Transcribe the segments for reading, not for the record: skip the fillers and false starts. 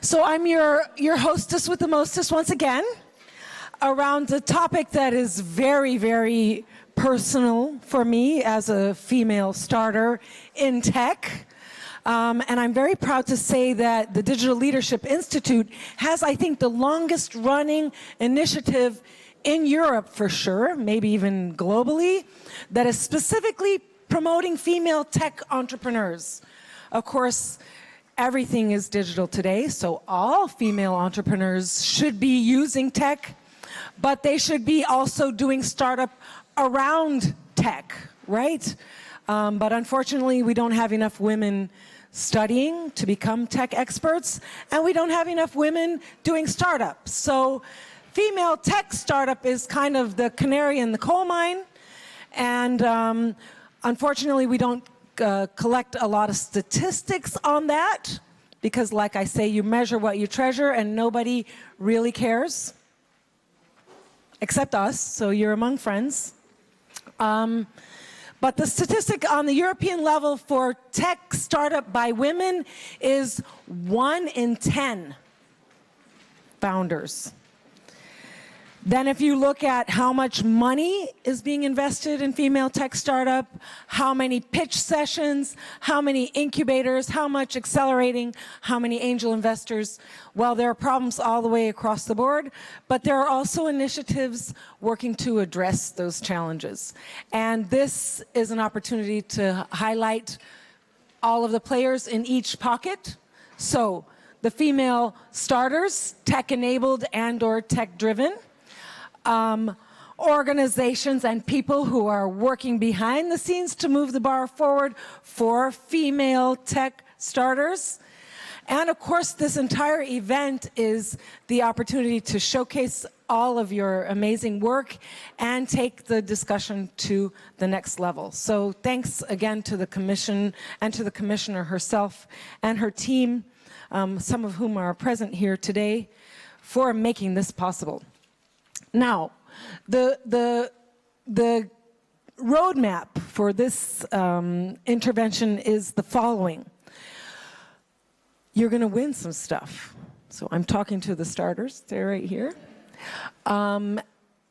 So I'm your hostess with the mostest once again, around a topic that is very, very personal for me as a female starter in tech. And I'm very proud to say that the Digital Leadership Institute has, I think, the longest running initiative in Europe for sure, maybe even globally, that is specifically promoting female tech entrepreneurs. Of course, everything is digital today, so all female entrepreneurs should be using tech, but they should be also doing startup around tech, right? But unfortunately, we don't have enough women studying to become tech experts, and we don't have enough women doing startups. So female tech startup is kind of the canary in the coal mine, and unfortunately, we don't collect a lot of statistics on that, because like I say, you measure what you treasure, and nobody really cares, except us, so you're among friends. But the statistic on the European level for tech startup by women is 1 in 10 founders. Then if you look at how much money is being invested in female tech startup, how many pitch sessions, how many incubators, how much accelerating, how many angel investors, well, there are problems all the way across the board, but there are also initiatives working to address those challenges. And this is an opportunity to highlight all of the players in each pocket. So the female starters, tech-enabled and/or tech-driven, organizations and people who are working behind the scenes to move the bar forward for female tech starters. And of course, this entire event is the opportunity to showcase all of your amazing work and take the discussion to the next level. So thanks again to the Commission and to the Commissioner herself and her team, some of whom are present here today, for making this possible. Now, the roadmap for this intervention is the following. You're going to win some stuff. So I'm talking to the starters. They're right here. And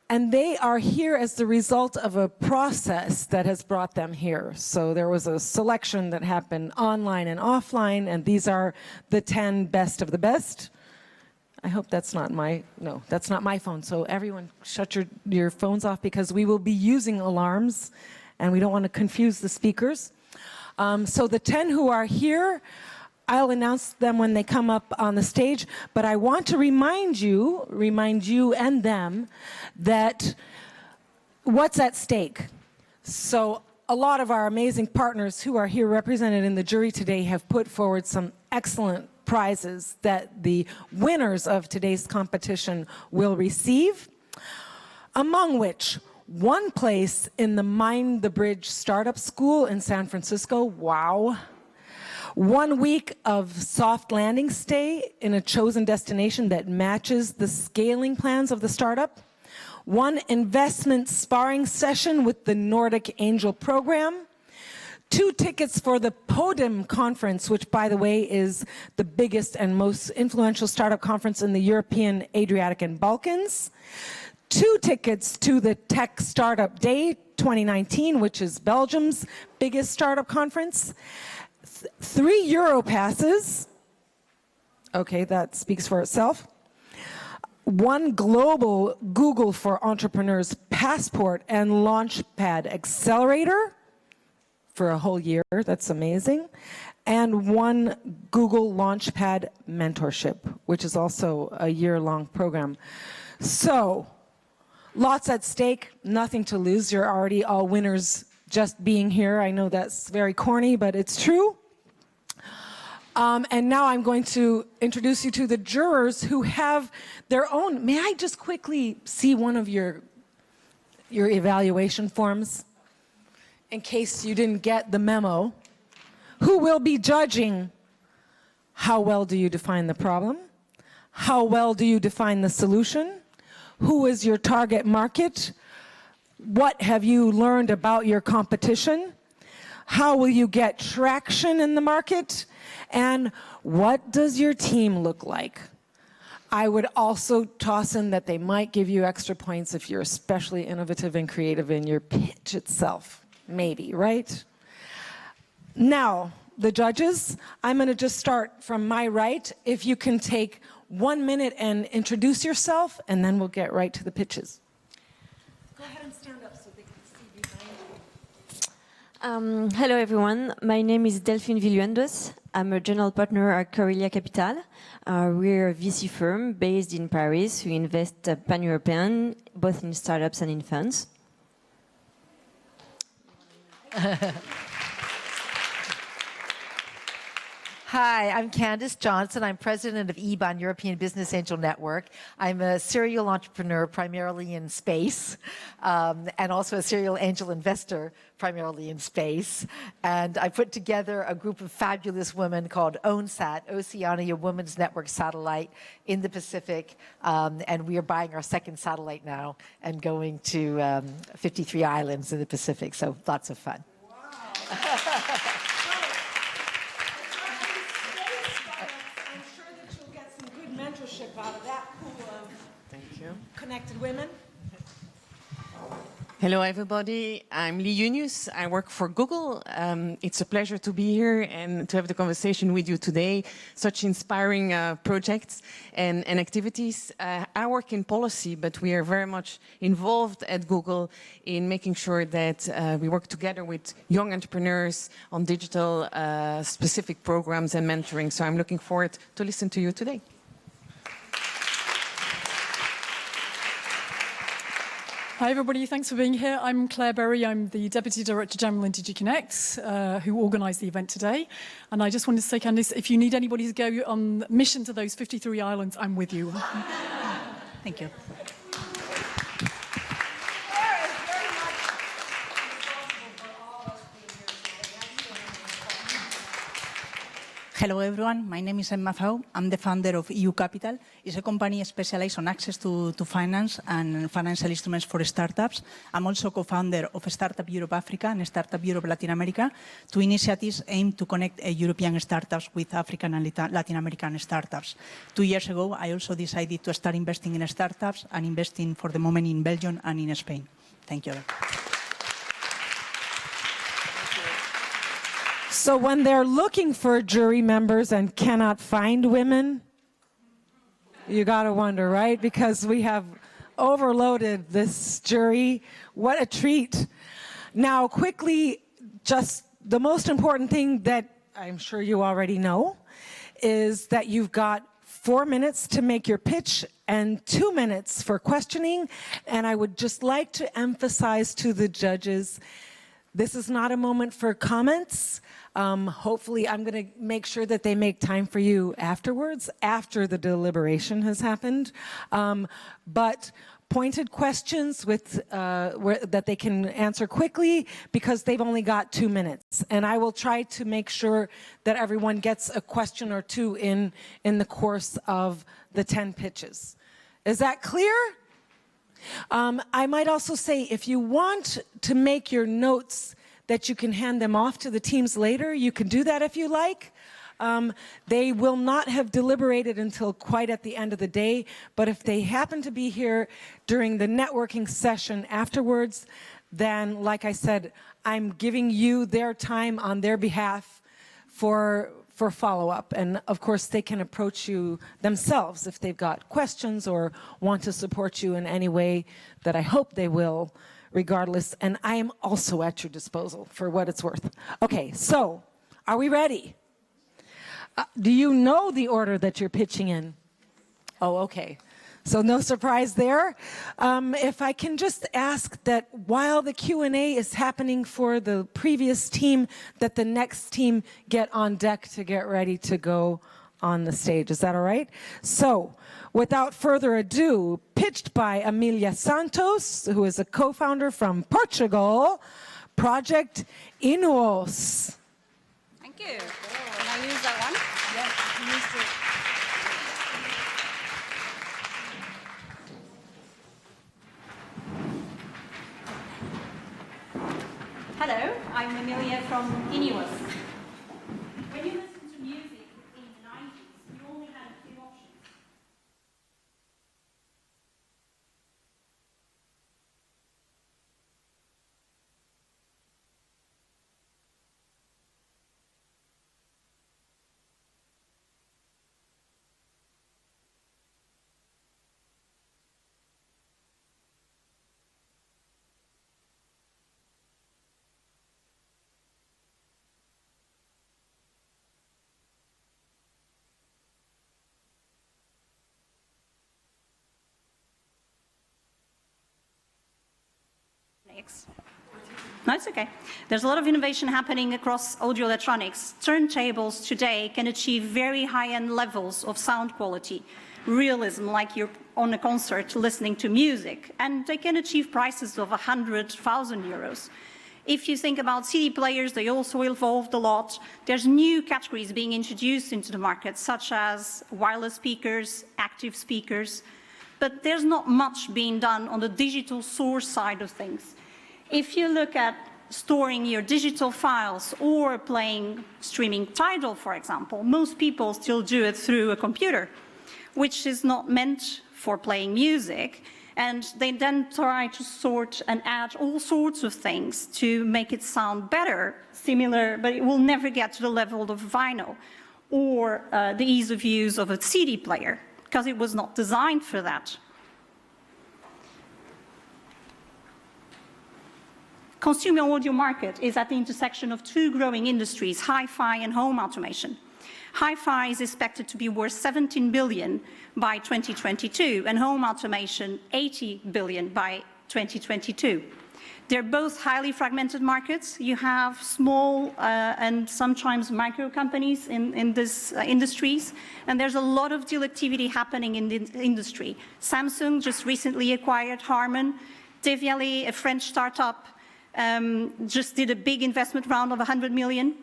they are here as the result of a process that has brought them here. So there was a selection that happened online and offline, and these are the 10 best of the best. I hope that's not that's not my phone. So everyone shut your phones off, because we will be using alarms and we don't want to confuse the speakers. So the 10 who are here, I'll announce them when they come up on the stage, but I want to remind you and them that what's at stake. So a lot of our amazing partners who are here represented in the jury today have put forward some excellent prizes that the winners of today's competition will receive, among which 1 place in the Mind the Bridge Startup School in San Francisco, wow. 1 week of soft landing stay in a chosen destination that matches the scaling plans of the startup, 1 investment sparring session with the Nordic Angel Program, 2 tickets for the Podium Conference, which, by the way, is the biggest and most influential startup conference in the European, Adriatic, and Balkans. 2 tickets to the Tech Startup Day 2019, which is Belgium's biggest startup conference. 3 Euro passes. Okay, that speaks for itself. 1 global Google for Entrepreneurs passport and Launchpad accelerator for a whole year. That's amazing. And 1 Google Launchpad mentorship, which is also a year-long program. So, lots at stake, nothing to lose. You're already all winners just being here. I know that's very corny, but it's true. And now I'm going to introduce you to the jurors who have their own. May I just quickly see one of your evaluation forms, in case you didn't get the memo? Who will be judging how well do you define the problem? How well do you define the solution? Who is your target market? What have you learned about your competition? How will you get traction in the market? And what does your team look like? I would also toss in that they might give you extra points if you're especially innovative and creative in your pitch itself. Maybe, right? Now, the judges, I'm going to just start from my right. If you can take 1 minute and introduce yourself, and then we'll get right to the pitches. Go ahead and stand up so they can see behind you. Hello, everyone. My name is Delphine Villuendos. I'm a general partner at Corelia Capital. We're a VC firm based in Paris. We invest pan-European, both in startups and in funds. Hi, I'm Candace Johnson. I'm president of EBAN, European Business Angel Network. I'm a serial entrepreneur, primarily in space, and also a serial angel investor, primarily in space. And I put together a group of fabulous women called OWNSAT, Oceania Women's Network Satellite, in the Pacific. And we are buying our second satellite now and going to 53 islands in the Pacific. So lots of fun. Wow. Mentorship out of that pool of connected women. Hello, everybody. I'm Lee Innuos. I work for Google. It's a pleasure to be here and to have the conversation with you today. Such inspiring projects and activities. I work in policy, but we are very much involved at Google in making sure that we work together with young entrepreneurs on digital specific programs and mentoring. So I'm looking forward to listen to you today. Hi, everybody. Thanks for being here. I'm Claire Berry. I'm the Deputy Director General in DG Connect, who organised the event today. And I just wanted to say, Candice, if you need anybody to go on mission to those 53 islands, I'm with you. Thank you. Hello, everyone. My name is Emma Fau. I'm the founder of EU Capital. It's a company specialized on access to finance and financial instruments for startups. I'm also co-founder of Startup Europe Africa and Startup Europe Latin America, two initiatives aimed to connect European startups with African and Latin American startups. 2 years ago, I also decided to start investing in startups and investing for the moment in Belgium and in Spain. Thank you. So when they're looking for jury members and cannot find women, you got to wonder, right? Because we have overloaded this jury. What a treat. Now, quickly, just the most important thing that I'm sure you already know is that you've got 4 minutes to make your pitch and 2 minutes for questioning. And I would just like to emphasize to the judges, this is not a moment for comments. Hopefully, I'm going to make sure that they make time for you afterwards, after the deliberation has happened. But pointed questions with that they can answer quickly because they've only got 2 minutes. And I will try to make sure that everyone gets a question or two in the course of the 10 pitches. Is that clear? I might also say, if you want to make your notes that you can hand them off to the teams later, you can do that if you like. They will not have deliberated until quite at the end of the day, but if they happen to be here during the networking session afterwards, then, like I said, I'm giving you their time on their behalf for follow-up. And of course, they can approach you themselves if they've got questions or want to support you in any way that I hope they will, regardless. And I am also at your disposal for what it's worth. Okay, so are we ready? Do you know the order that you're pitching in? Oh, okay. So no surprise there. If I can just ask that while the Q&A is happening for the previous team, that the next team get on deck to get ready to go on the stage. Is that all right? So without further ado, pitched by Amelia Santos, who is a co-founder from Portugal, Project Innuos. Thank you. Can I use that one? Yes, use it. Hello, I'm Amelia from Innuos. When you listen to music in the 90s, you only had a few options. No, it's okay. There's a lot of innovation happening across audio electronics. Turntables today can achieve very high-end levels of sound quality, realism, like you're on a concert listening to music, and they can achieve prices of 100,000 euros. If you think about CD players, they also evolved a lot. There's new categories being introduced into the market, such as wireless speakers, active speakers, but there's not much being done on the digital source side of things. If you look at storing your digital files or streaming Tidal, for example, most people still do it through a computer, which is not meant for playing music. And they then try to sort and add all sorts of things to make it sound better, similar, but it will never get to the level of vinyl or the ease of use of a CD player, because it was not designed for that. Consumer audio market is at the intersection of two growing industries, hi-fi and home automation. Hi-fi is expected to be worth 17 billion by 2022, and home automation 80 billion by 2022. They're both highly fragmented markets. You have small and sometimes micro companies in these industries, and there's a lot of deal activity happening in the industry. Samsung just recently acquired Harman. Devialet, a French startup, just did a big investment round of 100 million.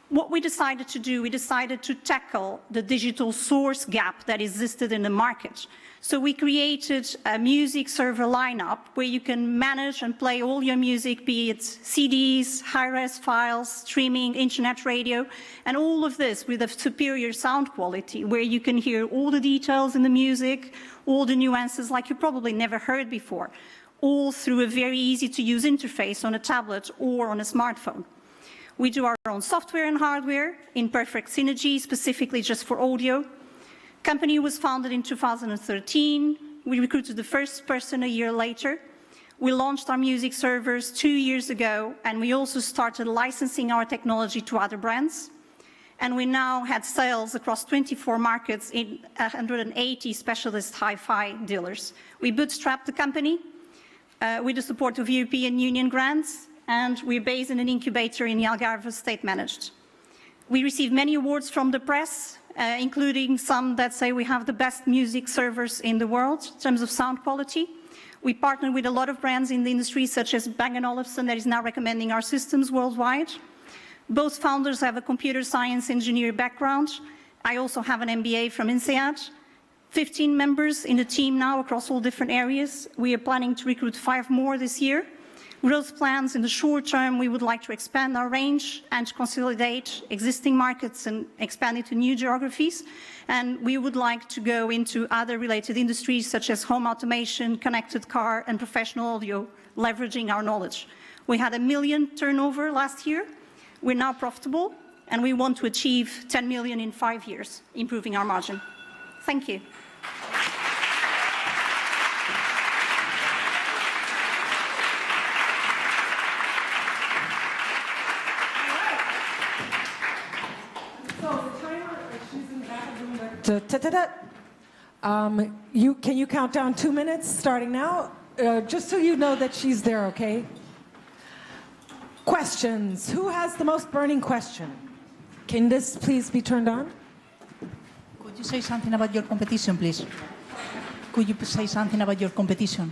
What we decided to do, we decided to tackle the digital source gap that existed in the market. So we created a music server lineup where you can manage and play all your music, be it CDs, high-res files, streaming, internet radio, and all of this with a superior sound quality where you can hear all the details in the music, all the nuances like you probably never heard before, all through a very easy-to-use interface on a tablet or on a smartphone. We do our own software and hardware in perfect synergy, specifically just for audio. Company was founded in 2013. We recruited the first person a year later. We launched our music servers 2 years ago, and we also started licensing our technology to other brands. And we now had sales across 24 markets in 180 specialist hi-fi dealers. We bootstrapped the company with the support of European Union grants, and we're based in an incubator in Algarve, state managed. We received many awards from the press, including some that say we have the best music servers in the world in terms of sound quality. We partner with a lot of brands in the industry, such as Bang & Olufsen, that is now recommending our systems worldwide. Both founders have a computer science engineer background. I also have an MBA from INSEAD. 15 members in the team now across all different areas. We are planning to recruit 5 more this year. Growth plans in the short term, we would like to expand our range and consolidate existing markets and expand into new geographies. And we would like to go into other related industries such as home automation, connected car, and professional audio, leveraging our knowledge. We had 1 million turnover last year. We're now profitable, and we want to achieve 10 million in 5 years, improving our margin. Thank you. Can you count down 2 minutes starting now? Just so you know that she's there, okay? Questions. Who has the most burning question? Can this please be turned on? Could you say something about your competition, please? Could you say something about your competition?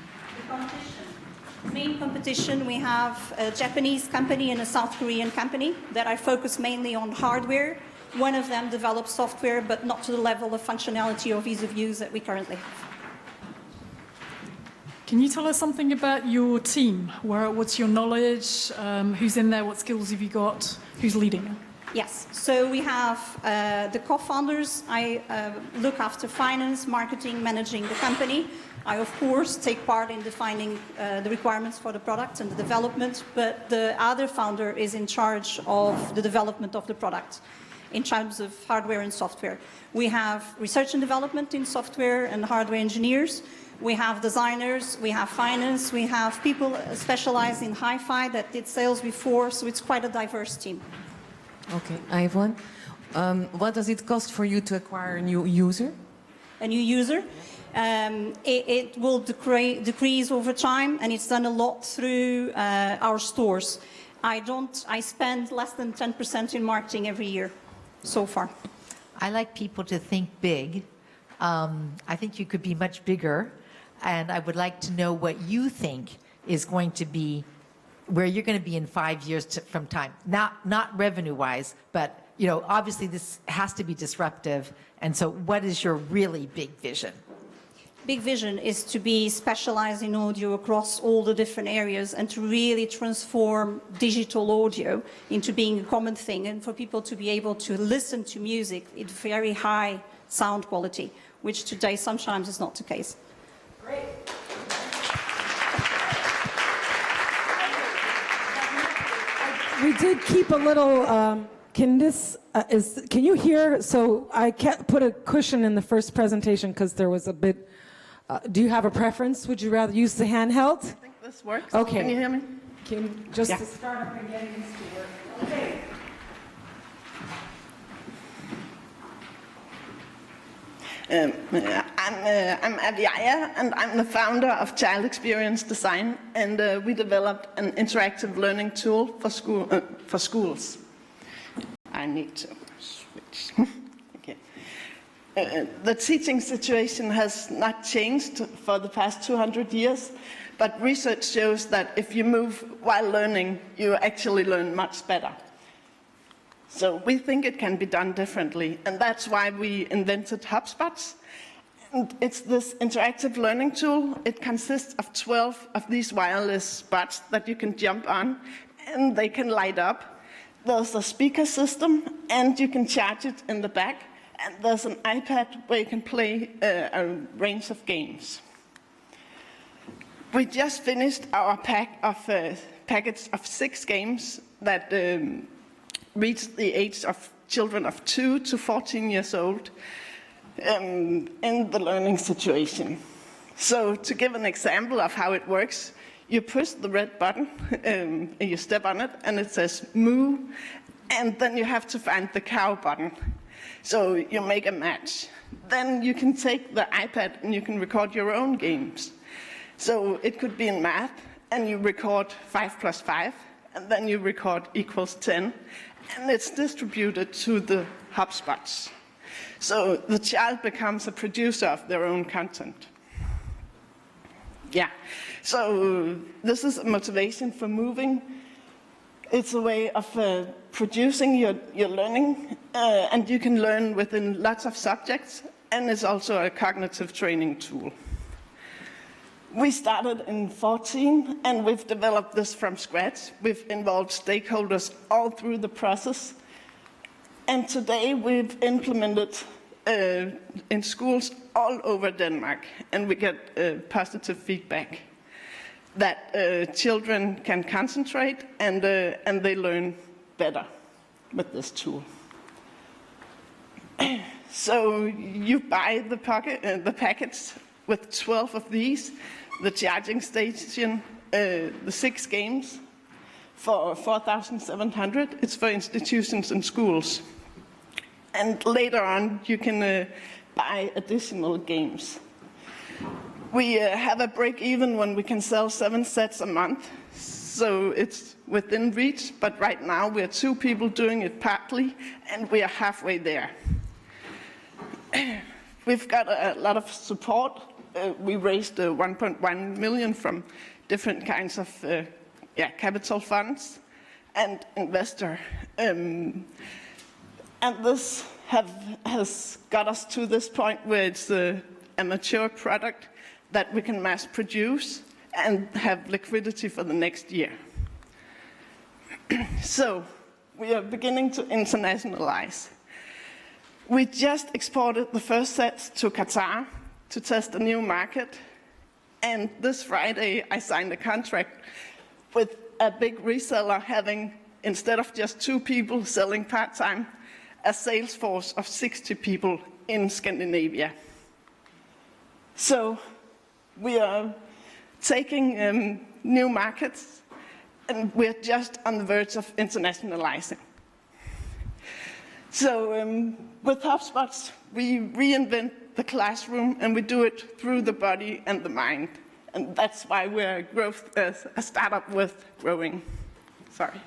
Main competition, we have a Japanese company and a South Korean company that are focused mainly on hardware. One of them develops software, but not to the level of functionality or ease of use that we currently have. Can you tell us something about your team? What's your knowledge? Who's in there? What skills have you got? Who's leading? Yes, so we have the co-founders. I look after finance, marketing, managing the company. I, of course, take part in defining the requirements for the product and the development, but the other founder is in charge of the development of the product in terms of hardware and software. We have research and development in software and hardware engineers. We have designers, we have finance, we have people specialized in hi-fi that did sales before, so it's quite a diverse team. Okay, I have one. What does it cost for you to acquire a new user? A new user? It will decrease over time, and it's done a lot through our stores. I spend less than 10% in marketing every year so far. I like people to think big. I think you could be much bigger, and I would like to know what you think is going to be, where you're going to be in 5 years from time. Not revenue-wise, but obviously this has to be disruptive. And so, what is your really big vision? Big vision is to be specialized in audio across all the different areas and to really transform digital audio into being a common thing, and for people to be able to listen to music in very high sound quality, which today sometimes is not the case. Great. We did keep a little, can you hear? So I put a cushion in the first presentation because there was a bit, do you have a preference? Would you rather use the handheld? I think this works. Okay. Can you hear me? To start up and get used to work. Okay. I'm Aviaja, and I'm the founder of Child Experience Design, and we developed an interactive learning tool for schools. I need to switch. Okay. The teaching situation has not changed for the past 200 years, but research shows that if you move while learning, you actually learn much better. So we think it can be done differently, and that's why we invented HubSpots. And it's this interactive learning tool. It consists of 12 of these wireless spots that you can jump on, and they can light up. There's a speaker system, and you can charge it in the back, and there's an iPad where you can play a range of games. We just finished our package of 6 games that reach the age of children of 2 to 14 years old in the learning situation. So to give an example of how it works, you push the red button, and you step on it, and it says moo, and then you have to find the cow button. So you make a match. Then you can take the iPad and you can record your own games. So it could be in math, and you record 5 + 5, and then you record equals 10, and it's distributed to the HubSpots. So the child becomes a producer of their own content. Yeah, so this is a motivation for moving. It's a way of producing your learning, and you can learn within lots of subjects, and it's also a cognitive training tool. We started in 2014, and we've developed this from scratch. We've involved stakeholders all through the process, and today we've implemented in schools all over Denmark, and we get positive feedback that children can concentrate and they learn better with this tool. So you buy the package with 12 of these, the charging station, the 6 games for 4,700. It's for institutions and schools. And later on, you can buy additional games. We have a break even when we can sell 7 sets a month, so it's within reach, but right now we are 2 people doing it partly, and we are halfway there. We've got a lot of support. We raised 1.1 million from different kinds of capital funds and investor. And this has got us to this point where it's a mature product that we can mass produce and have liquidity for the next year. So we are beginning to internationalize. We just exported the first sets to Qatar to test a new market. And this Friday, I signed a contract with a big reseller having, instead of just 2 people selling part-time, a sales force of 60 people in Scandinavia. So we are taking new markets, and we're just on the verge of internationalizing. So with HubSpots, we reinvent the classroom, and we do it through the body and the mind. And that's why we're a startup with growing. Sorry.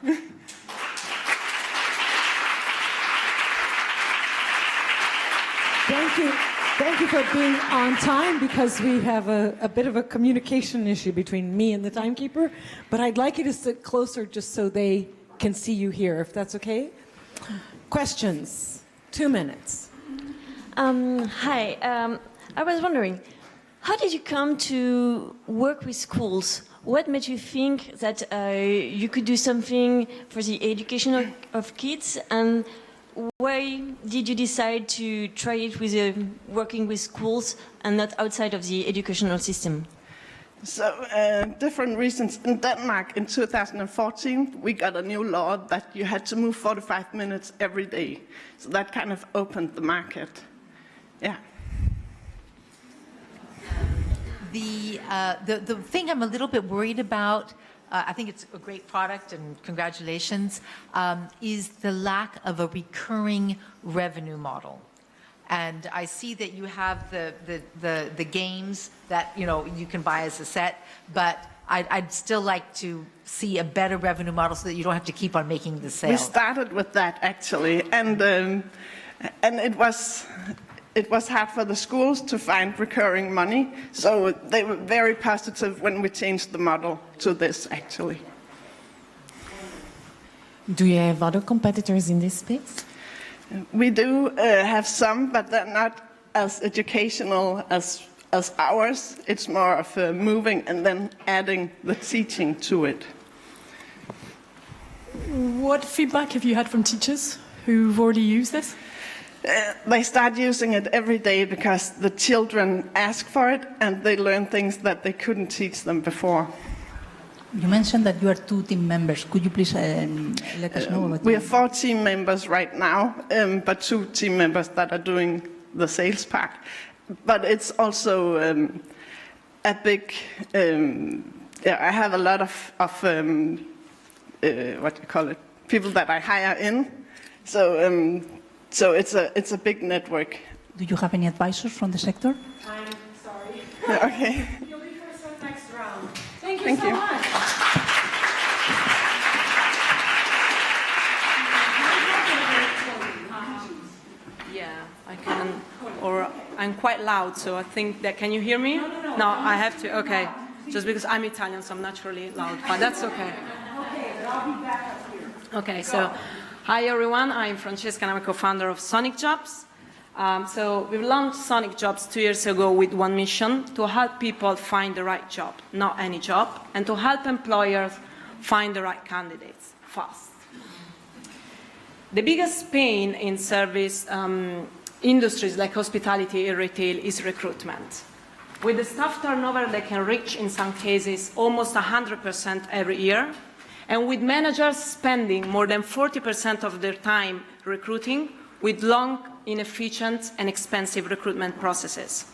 Thank you. Thank you for being on time, because we have a bit of a communication issue between me and the timekeeper. But I'd like you to sit closer just so they can see you here, if that's okay. Questions? 2 minutes. Hi. I was wondering, how did you come to work with schools? What made you think that you could do something for the education of kids? And why did you decide to try it with working with schools and not outside of the educational system? So, different reasons. In Denmark, in 2014, we got a new law that you had to move 45 minutes every day. So that kind of opened the market. Yeah. The thing I'm a little bit worried about, I think it's a great product and congratulations, is the lack of a recurring revenue model. And I see that you have the games that you can buy as a set, but I'd still like to see a better revenue model so that you don't have to keep on making the sales. We started with that actually, and it was hard for the schools to find recurring money, so they were very positive when we changed the model to this, actually. Do you have other competitors in this space? We do have some, but they're not as educational as ours. It's more of moving and then adding the teaching to it. What feedback have you had from teachers who've already used this? They start using it every day because the children ask for it and they learn things that they couldn't teach them before. You mentioned that you are 2 team members. Could you please let us know about We have 4 team members right now, but 2 team members that are doing the sales part. But it's also a big, I have a lot of people that I hire in. So it's a big network. Do you have any advisors from the sector? I'm sorry. Okay. You'll be first on next round. Thank you Thank so you. much. Yeah, I can, or I'm quite loud, so I think that, can you hear me? No, I have to, okay. Just because I'm Italian, so I'm naturally loud, but that's okay. Okay, but I'll be back up here. Okay, so hi everyone, I'm Francesca and I'm a co-founder of Sonicjobs. So we launched Sonicjobs 2 years ago with one mission: to help people find the right job, not any job, and to help employers find the right candidates fast. The biggest pain in service industries like hospitality and retail is recruitment. With the staff turnover that can reach, in some cases, almost 100% every year, and with managers spending more than 40% of their time recruiting, with long, inefficient, and expensive recruitment processes.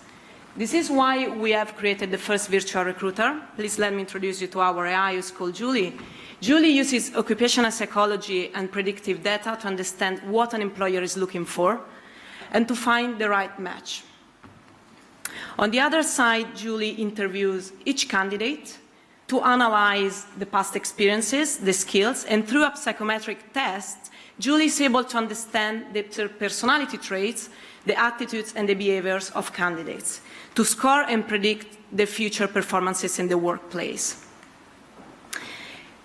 This is why we have created the first virtual recruiter. Please let me introduce you to our AI, who's called Julie. Julie uses occupational psychology and predictive data to understand what an employer is looking for and to find the right match. On the other side, Julie interviews each candidate to analyze the past experiences, the skills, and through a psychometric test, Julie is able to understand the personality traits, the attitudes, and the behaviors of candidates to score and predict the future performances in the workplace.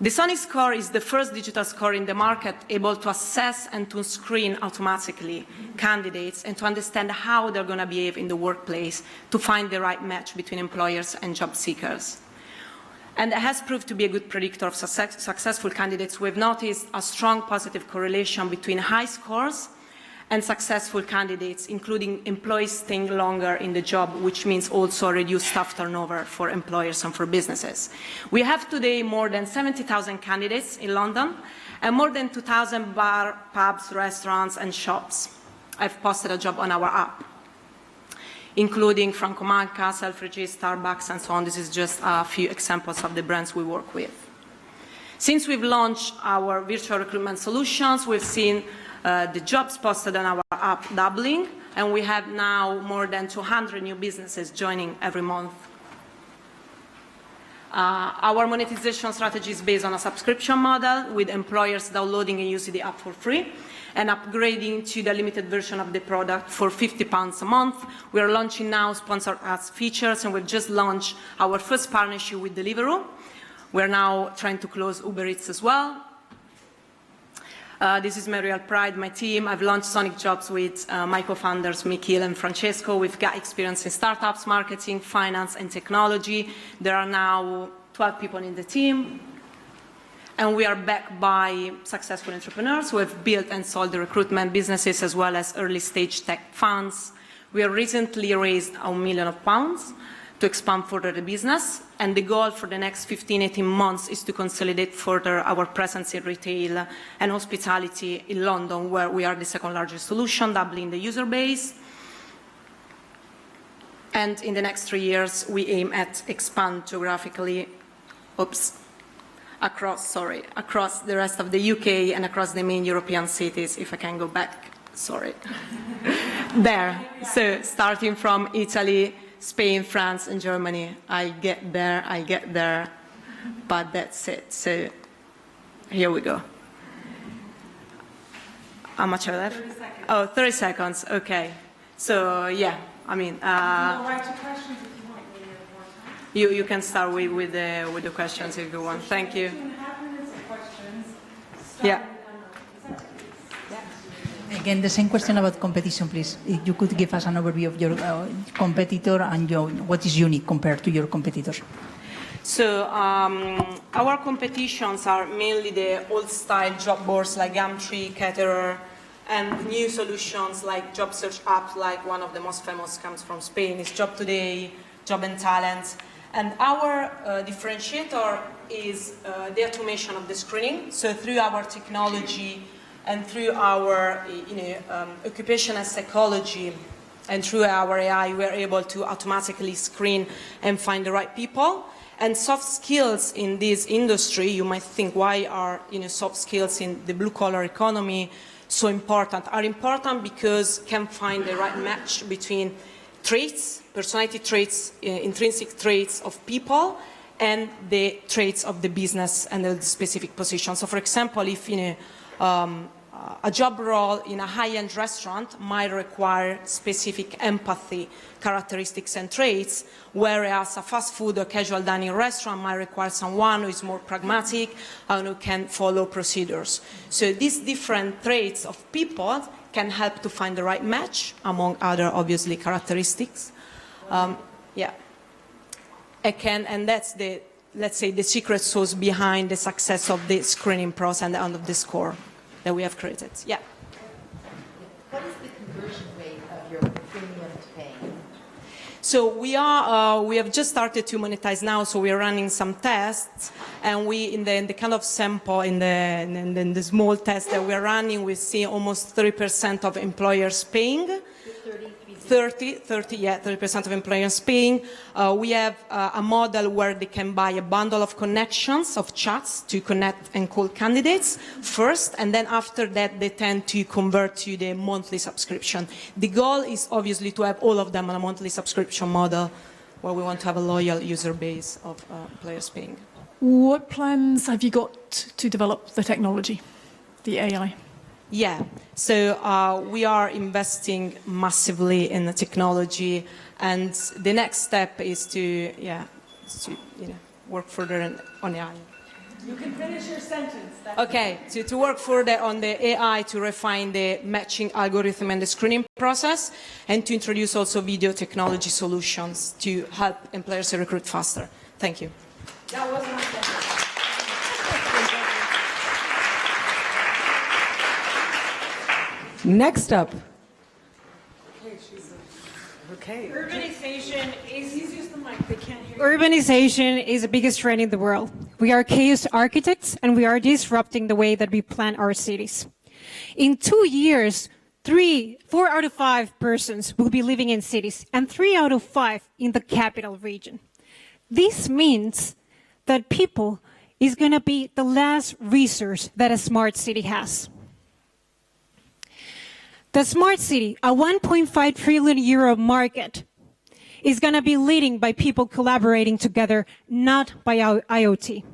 The Sonic score is the first digital score in the market able to assess and to screen automatically candidates and to understand how they're going to behave in the workplace to find the right match between employers and job seekers. And it has proved to be a good predictor of successful candidates. We've noticed a strong positive correlation between high scores and successful candidates, including employees staying longer in the job, which means also reduced staff turnover for employers and for businesses. We have today more than 70,000 candidates in London and more than 2,000 bars, pubs, restaurants and shops have posted a job on our app, including Franco Manca, Selfridges, Starbucks and so on. This is just a few examples of the brands we work with. Since we've launched our virtual recruitment solutions, we've seen the jobs posted on our app doubling, and we have now more than 200 new businesses joining every month. Our monetization strategy is based on a subscription model with employers downloading and using the app for free and upgrading to the limited version of the product for £50 a month. We are launching now sponsored ads features, and we've just launched our first partnership with Deliveroo. We're now trying to close Uber Eats as well. This is my real pride, my team. I've launched Sonicjobs with my co-founders, Michiel and Francesca. We've got experience in startups, marketing, finance, and technology. There are now 12 people in the team. And we are backed by successful entrepreneurs who have built and sold the recruitment businesses as well as early-stage tech funds. We have recently raised £1 million to expand further the business, and the goal for the next 15-18 months is to consolidate further our presence in retail and hospitality in London, where we are the second largest solution, doubling the user base. And in the next 3 years, we aim at expand geographically, across the rest of the UK and across the main European cities, if I can go back, there. So starting from Italy, Spain, France, and Germany. I get there, but that's it. So here we go. How much have I left? 30 seconds. Oh, 30 seconds, okay. So, yeah, I mean... We'll write to questions if you want me more time. You can start with the questions if you want. Thank you. 2.5 minutes of questions. Yeah. Again, the same question about competition, please. If you could give us an overview of your competitor and what is unique compared to your competitors. So our competitions are mainly the old-style job boards like Gumtree, Caterer, and new solutions like job search apps, like one of the most famous comes from Spain, is Job Today, Job and Talent. And our differentiator is the automation of the screening. So through our technology and through our occupational psychology and through our AI, we're able to automatically screen and find the right people. And soft skills in this industry, you might think, why are soft skills in the blue-collar economy so important? Are important because can find the right match between traits, personality traits, intrinsic traits of people, and the traits of the business and the specific position. So, for example, if a job role in a high-end restaurant might require specific empathy, characteristics and traits, whereas a fast food or casual dining restaurant might require someone who is more pragmatic and who can follow procedures. So these different traits of people can help to find the right match, among other, obviously, characteristics. Yeah. And that's the, let's say, the secret sauce behind the success of the screening process and of the score that we have created. Yeah. What is the conversion rate of your premium to paying? So we have just started to monetize now. So we are running some tests, and we in the kind of sample in the small test that we are running, we see almost 30% of employers paying. 30% of employers paying. We have a model where they can buy a bundle of connections, of chats, to connect and call candidates first, and then after that they tend to convert to the monthly subscription. The goal is obviously to have all of them on a monthly subscription model where we want to have a loyal user base of employers paying. What plans have you got to develop the technology, the AI? Yeah, so we are investing massively in the technology, and the next step is to work further on AI. You can finish your sentence. Okay, to work further on the AI to refine the matching algorithm and the screening process, and to introduce also video technology solutions to help employers to recruit faster. Thank you. That was my sentence. Next up. Okay. Urbanization is the biggest trend in the world. We are chaos architects and we are disrupting the way that we plan our cities. In 2 years, 4 out of 5 persons will be living in cities and 3 out of 5 in the capital region. This means that people is going to be the last resource that a smart city has. The smart city, a 1.5 trillion euro market, is going to be leading by people collaborating together, not by IoT.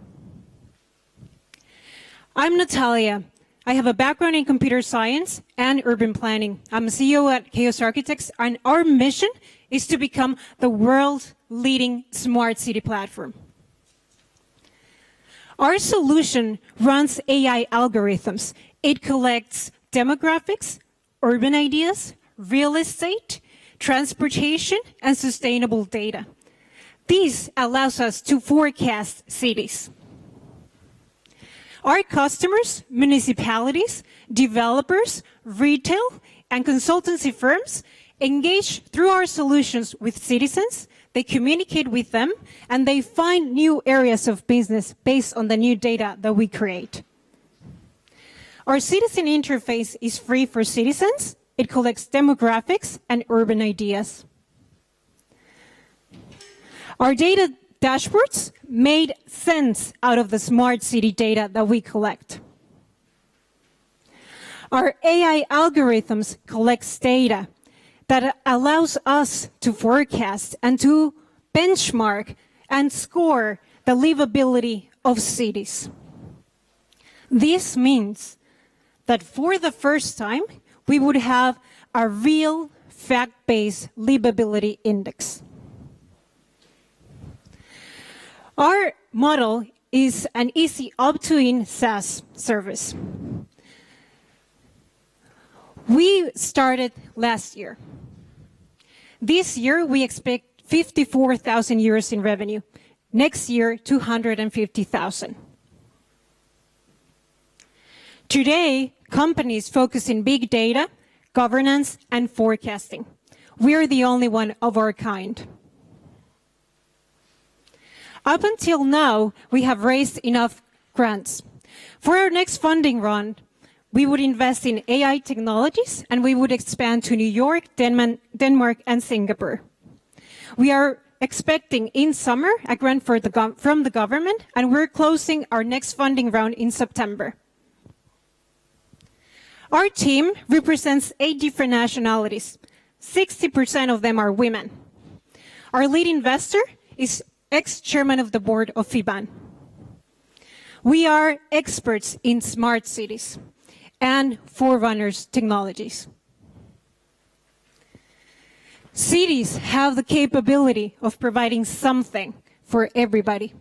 I'm Natalia. I have a background in computer science and urban planning. I'm a CEO at Chaos Architects, and our mission is to become the world's leading smart city platform. Our solution runs AI algorithms. It collects demographics, urban ideas, real estate, transportation, and sustainable data. This allows us to forecast cities. Our customers, municipalities, developers, retail, and consultancy firms engage through our solutions with citizens. They communicate with them, and they find new areas of business based on the new data that we create. Our citizen interface is free for citizens. It collects demographics and urban ideas. Our data dashboards made sense out of the smart city data that we collect. Our AI algorithms collect data that allows us to forecast and to benchmark and score the livability of cities. This means that for the first time, we would have a real fact-based livability index. Our model is an easy opt-in SaaS service. We started last year. This year, we expect 54,000 euros in revenue. Next year, 250,000. Today, companies focus in big data, governance, and forecasting. We are the only one of our kind. Up until now, we have raised enough grants. For our next funding round, we would invest in AI technologies, and we would expand to New York, Denmark, and Singapore. We are expecting in summer a grant from the government, and we're closing our next funding round in September. Our team represents 8 different nationalities. 60% of them are women. Our lead investor is ex-chairman of the board of FIBAN. We are experts in smart cities and forerunners technologies. Cities have the capability of providing something for everybody,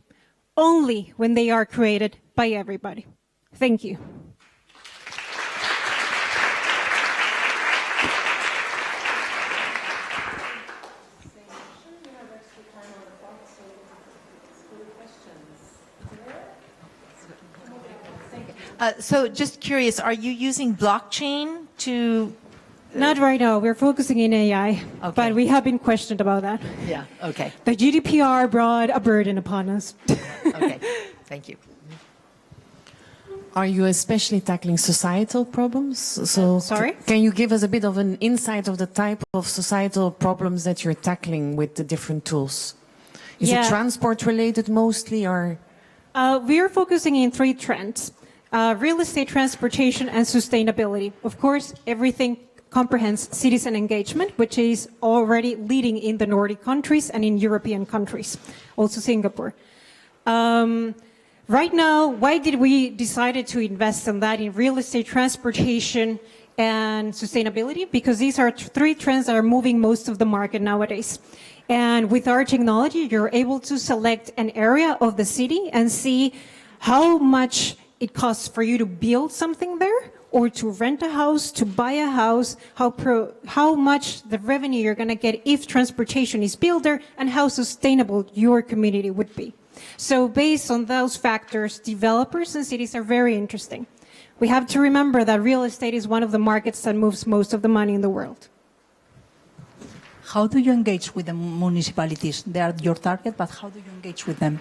only when they are created by everybody. Thank you. So just curious, are you using blockchain to... Not right now. We're focusing in AI, Okay. but we have been questioned about that. Yeah, okay, The GDPR brought a burden upon us. okay, thank you. Are you especially tackling societal problems? So Sorry? Can you give us a bit of an insight of the type of societal problems that you're tackling with the different tools? Is Yeah. it transport related mostly, or? We are focusing in 3 trends. Real estate, transportation, and sustainability. Of course, everything comprehends citizen engagement, which is already leading in the Nordic countries and in European countries, also Singapore. Right now, why did we decide to invest in that, in real estate, transportation, and sustainability? Because these are 3 trends that are moving most of the market nowadays. And with our technology, you're able to select an area of the city and see how much it costs for you to build something there, or to rent a house, to buy a house, how much the revenue you're going to get if transportation is built there, and how sustainable your community would be. So based on those factors, developers and cities are very interesting. We have to remember that real estate is one of the markets that moves most of the money in the world. How do you engage with the municipalities? They are your target, but how do you engage with them?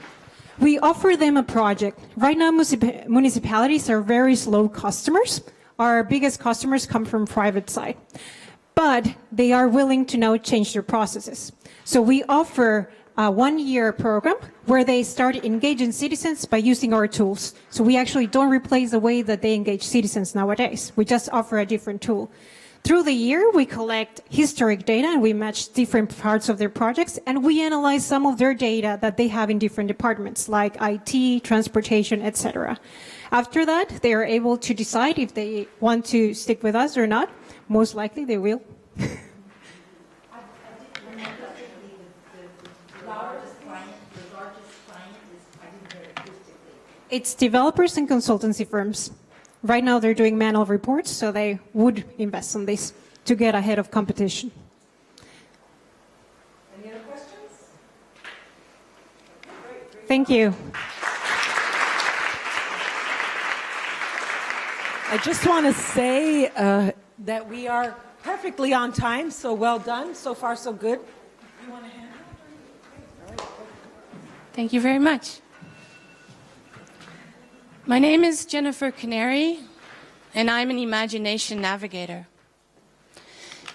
We offer them a project. Right now, municipalities are very slow customers. Our biggest customers come from private side, but they are willing to now change their processes. So we offer a one-year program where they start engaging citizens by using our tools. So we actually don't replace the way that they engage citizens nowadays. We just offer a different tool. Through the year, we collect historic data and we match different parts of their projects, and we analyze some of their data that they have in different departments like IT, transportation, etc. After that, they are able to decide if they want to stick with us or not. Most likely they will. It's developers and consultancy firms. Right now they're doing manual reports, so they would invest in this to get ahead of competition. Any other questions? Thank you. I just want to say that we are perfectly on time, so well done. So far, so good. You want to hand it? Thank you very much. My name is Jennifer Kanary, and I'm an imagination navigator.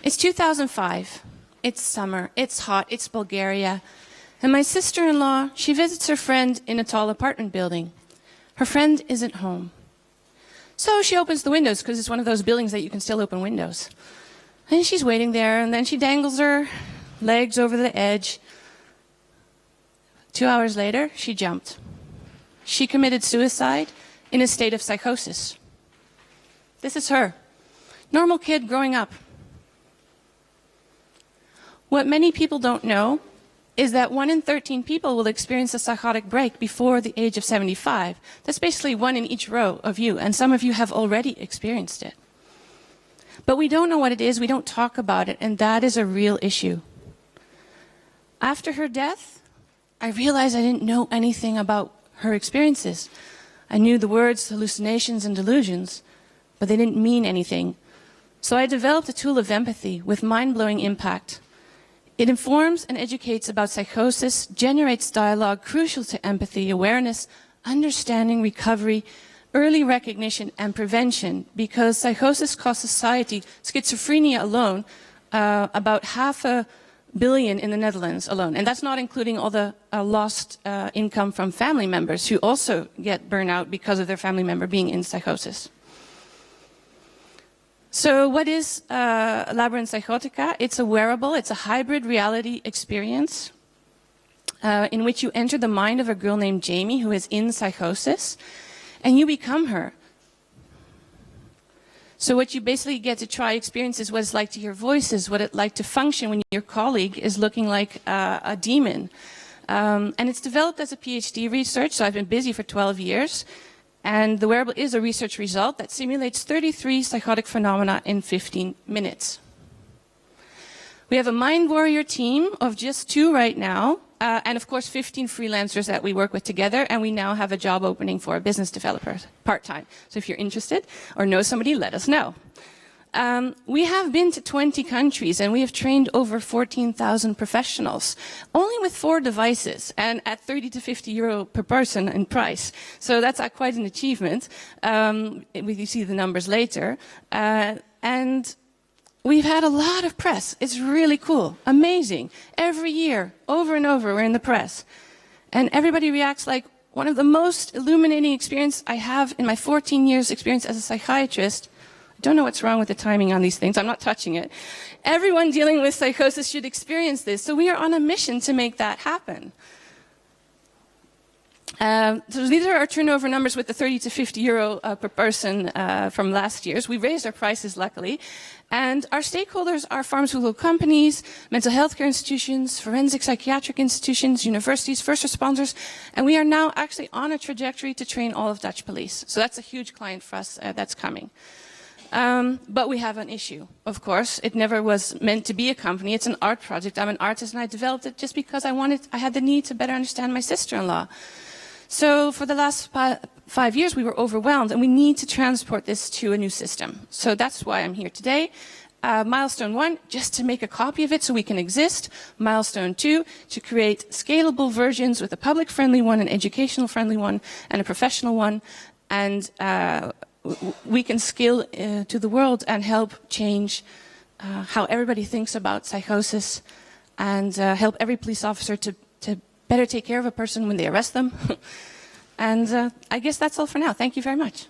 It's 2005. It's summer. It's hot. It's Bulgaria. And my sister-in-law, she visits her friend in a tall apartment building. Her friend isn't home. So she opens the windows, because it's one of those buildings that you can still open windows. And she's waiting there, and then she dangles her legs over the edge. 2 hours later, she jumped. She committed suicide in a state of psychosis. This is her. Normal kid growing up. What many people don't know is that 1 in 13 people will experience a psychotic break before the age of 75. That's basically 1 in each row of you, and some of you have already experienced it. But we don't know what it is, we don't talk about it, and that is a real issue. After her death, I realized I didn't know anything about her experiences. I knew the words hallucinations and delusions, but they didn't mean anything. So I developed a tool of empathy with mind-blowing impact. It informs and educates about psychosis, generates dialogue crucial to empathy, awareness, understanding, recovery, early recognition, and prevention, because psychosis costs society, schizophrenia alone, about $500 million in the Netherlands alone. And that's not including all the lost income from family members who also get burnout because of their family member being in psychosis. So what is Labyrinth Psychotica? It's a wearable, it's a hybrid reality experience in which you enter the mind of a girl named Jamie who is in psychosis, and you become her. So what you basically get to try experience is what it's like to hear voices, what it's like to function when your colleague is looking like a demon. And it's developed as a PhD research, so I've been busy for 12 years. And the wearable is a research result that simulates 33 psychotic phenomena in 15 minutes. We have a mind warrior team of just 2 right now, and of course 15 freelancers that we work with together, and we now have a job opening for a business developer, part-time. So if you're interested or know somebody, let us know. We have been to 20 countries and we have trained over 14,000 professionals, only with 4 devices and at 30 to 50 euro per person in price. So that's quite an achievement. You see the numbers later. And we've had a lot of press. It's really cool, amazing. Every year, over and over, we're in the press. And everybody reacts like one of the most illuminating experiences I have in my 14 years experience as a psychiatrist. I don't know what's wrong with the timing on these things. I'm not touching it. Everyone dealing with psychosis should experience this. So we are on a mission to make that happen. So these are our turnover numbers with the 30 to 50 euro per person from last year's. We raised our prices, luckily. And our stakeholders are pharmaceutical companies, mental health care institutions, forensic psychiatric institutions, universities, first responders. And we are now actually on a trajectory to train all of Dutch police. So that's a huge client for us that's coming. But we have an issue, of course. It never was meant to be a company. It's an art project. I'm an artist, and I developed it just because I had the need to better understand my sister-in-law. So for the last 5 years, we were overwhelmed, and we need to transport this to a new system. So that's why I'm here today. Milestone 1, just to make a copy of it so we can exist. Milestone 2, to create scalable versions with a public-friendly one, an educational-friendly one, and a professional one. And we can scale to the world and help change how everybody thinks about psychosis and help every police officer to better take care of a person when they arrest them. And I guess that's all for now. Thank you very much.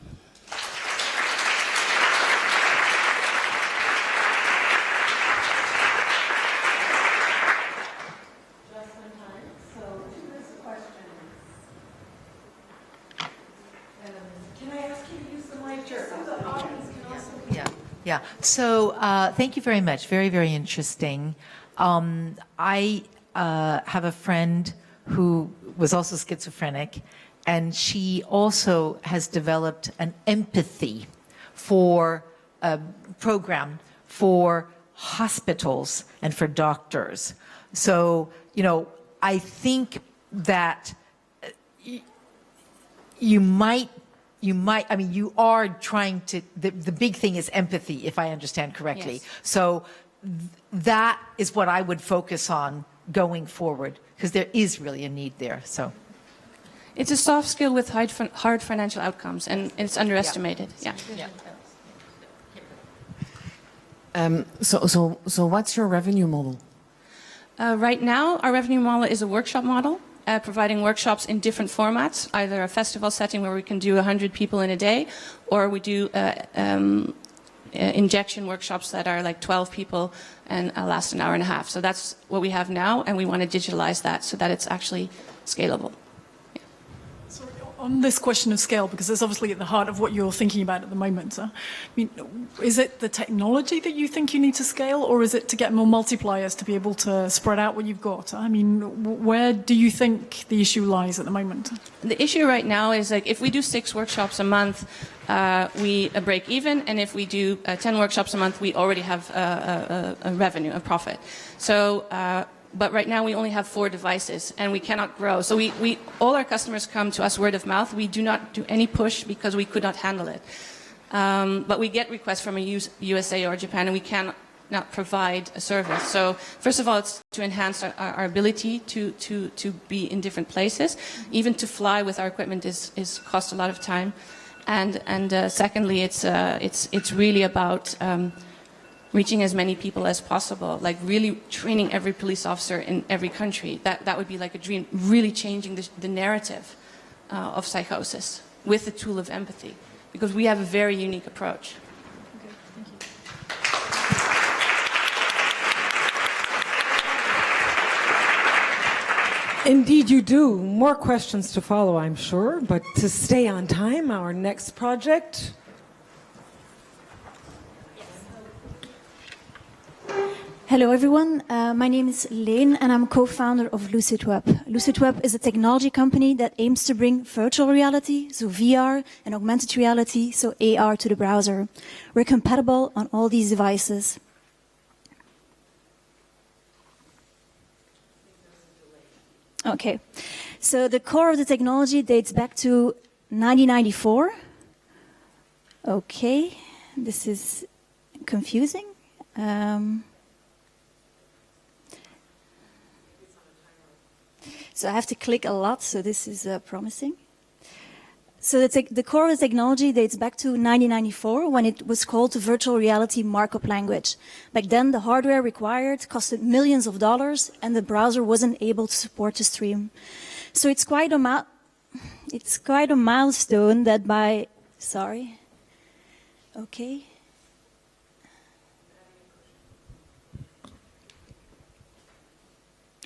Yeah. So thank you very much. Very, very interesting. I have a friend who was also schizophrenic, and she also has developed an empathy for a program for hospitals and for doctors. So, you know, I think that you might, I mean, you are trying to, the big thing is empathy, if I understand correctly. Yes. So that is what I would focus on going forward, because there is really a need there. So It's a soft skill with hard financial outcomes, and it's underestimated. Yeah. So what's your revenue model? Right now, our revenue model is a workshop model, providing workshops in different formats, either a festival setting where we can do 100 people in a day, or we do injection workshops that are like 12 people and last an hour and a half. So that's what we have now, and we want to digitalize that so that it's actually scalable. So on this question of scale, because it's obviously at the heart of what you're thinking about at the moment, I mean, is it the technology that you think you need to scale, or is it to get more multipliers to be able to spread out what you've got? I mean, where do you think the issue lies at the moment? The issue right now is, like, if we do 6 workshops a month, we break even, and if we do 10 workshops a month, we already have a revenue, a profit. So, but right now we only have 4 devices, and we cannot grow. So all our customers come to us word of mouth. We do not do any push because we could not handle it. But we get requests from a USA or Japan, and we cannot provide a service. So first of all, it's to enhance our ability to be in different places. Even to fly with our equipment is cost a lot of time. And secondly, it's really about reaching as many people as possible, like really training every police officer in every country. That would be like a dream, really changing the narrative of psychosis with the tool of empathy, because we have a very unique approach. Okay, thank you. Indeed, you do. More questions to follow, I'm sure, but to stay on time, our next project. Hello, everyone. My name is Leen, and I'm co-founder of LucidWeb. LucidWeb is a technology company that aims to bring virtual reality, so VR, and augmented reality, so AR, to the browser. We're compatible on all these devices. Okay, so the core of the technology dates back to 1994. Okay, this is confusing. So I have to click a lot, so this is promising. So the core of the technology dates back to 1994, when it was called the Virtual Reality Markup Language. Back then, the hardware required costed millions of dollars, and the browser wasn't able to support the stream. So it's quite a milestone that by... Sorry. Okay.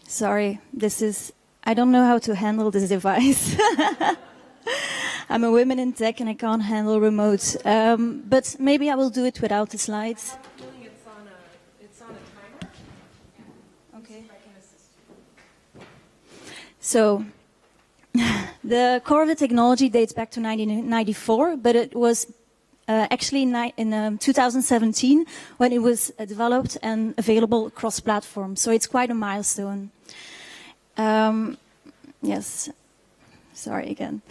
Sorry, this is... I don't know how to handle this device. I'm a woman in tech and I can't handle remotes. But maybe I will do it without the slides. It's on a timer. Okay. So, the core of the technology dates back to 1994, but it was actually in 2017 when it was developed and available across platforms. So it's quite a milestone. Yes, sorry again.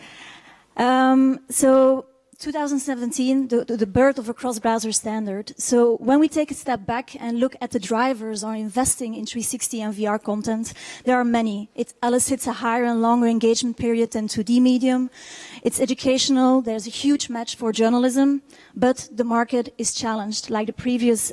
So 2017, the birth of a cross-browser standard. So when we take a step back and look at the drivers are investing in 360 and VR content, there are many. It elicits a higher and longer engagement period than 2D medium. It's educational. There's a huge match for journalism, but the market is challenged. Like the previous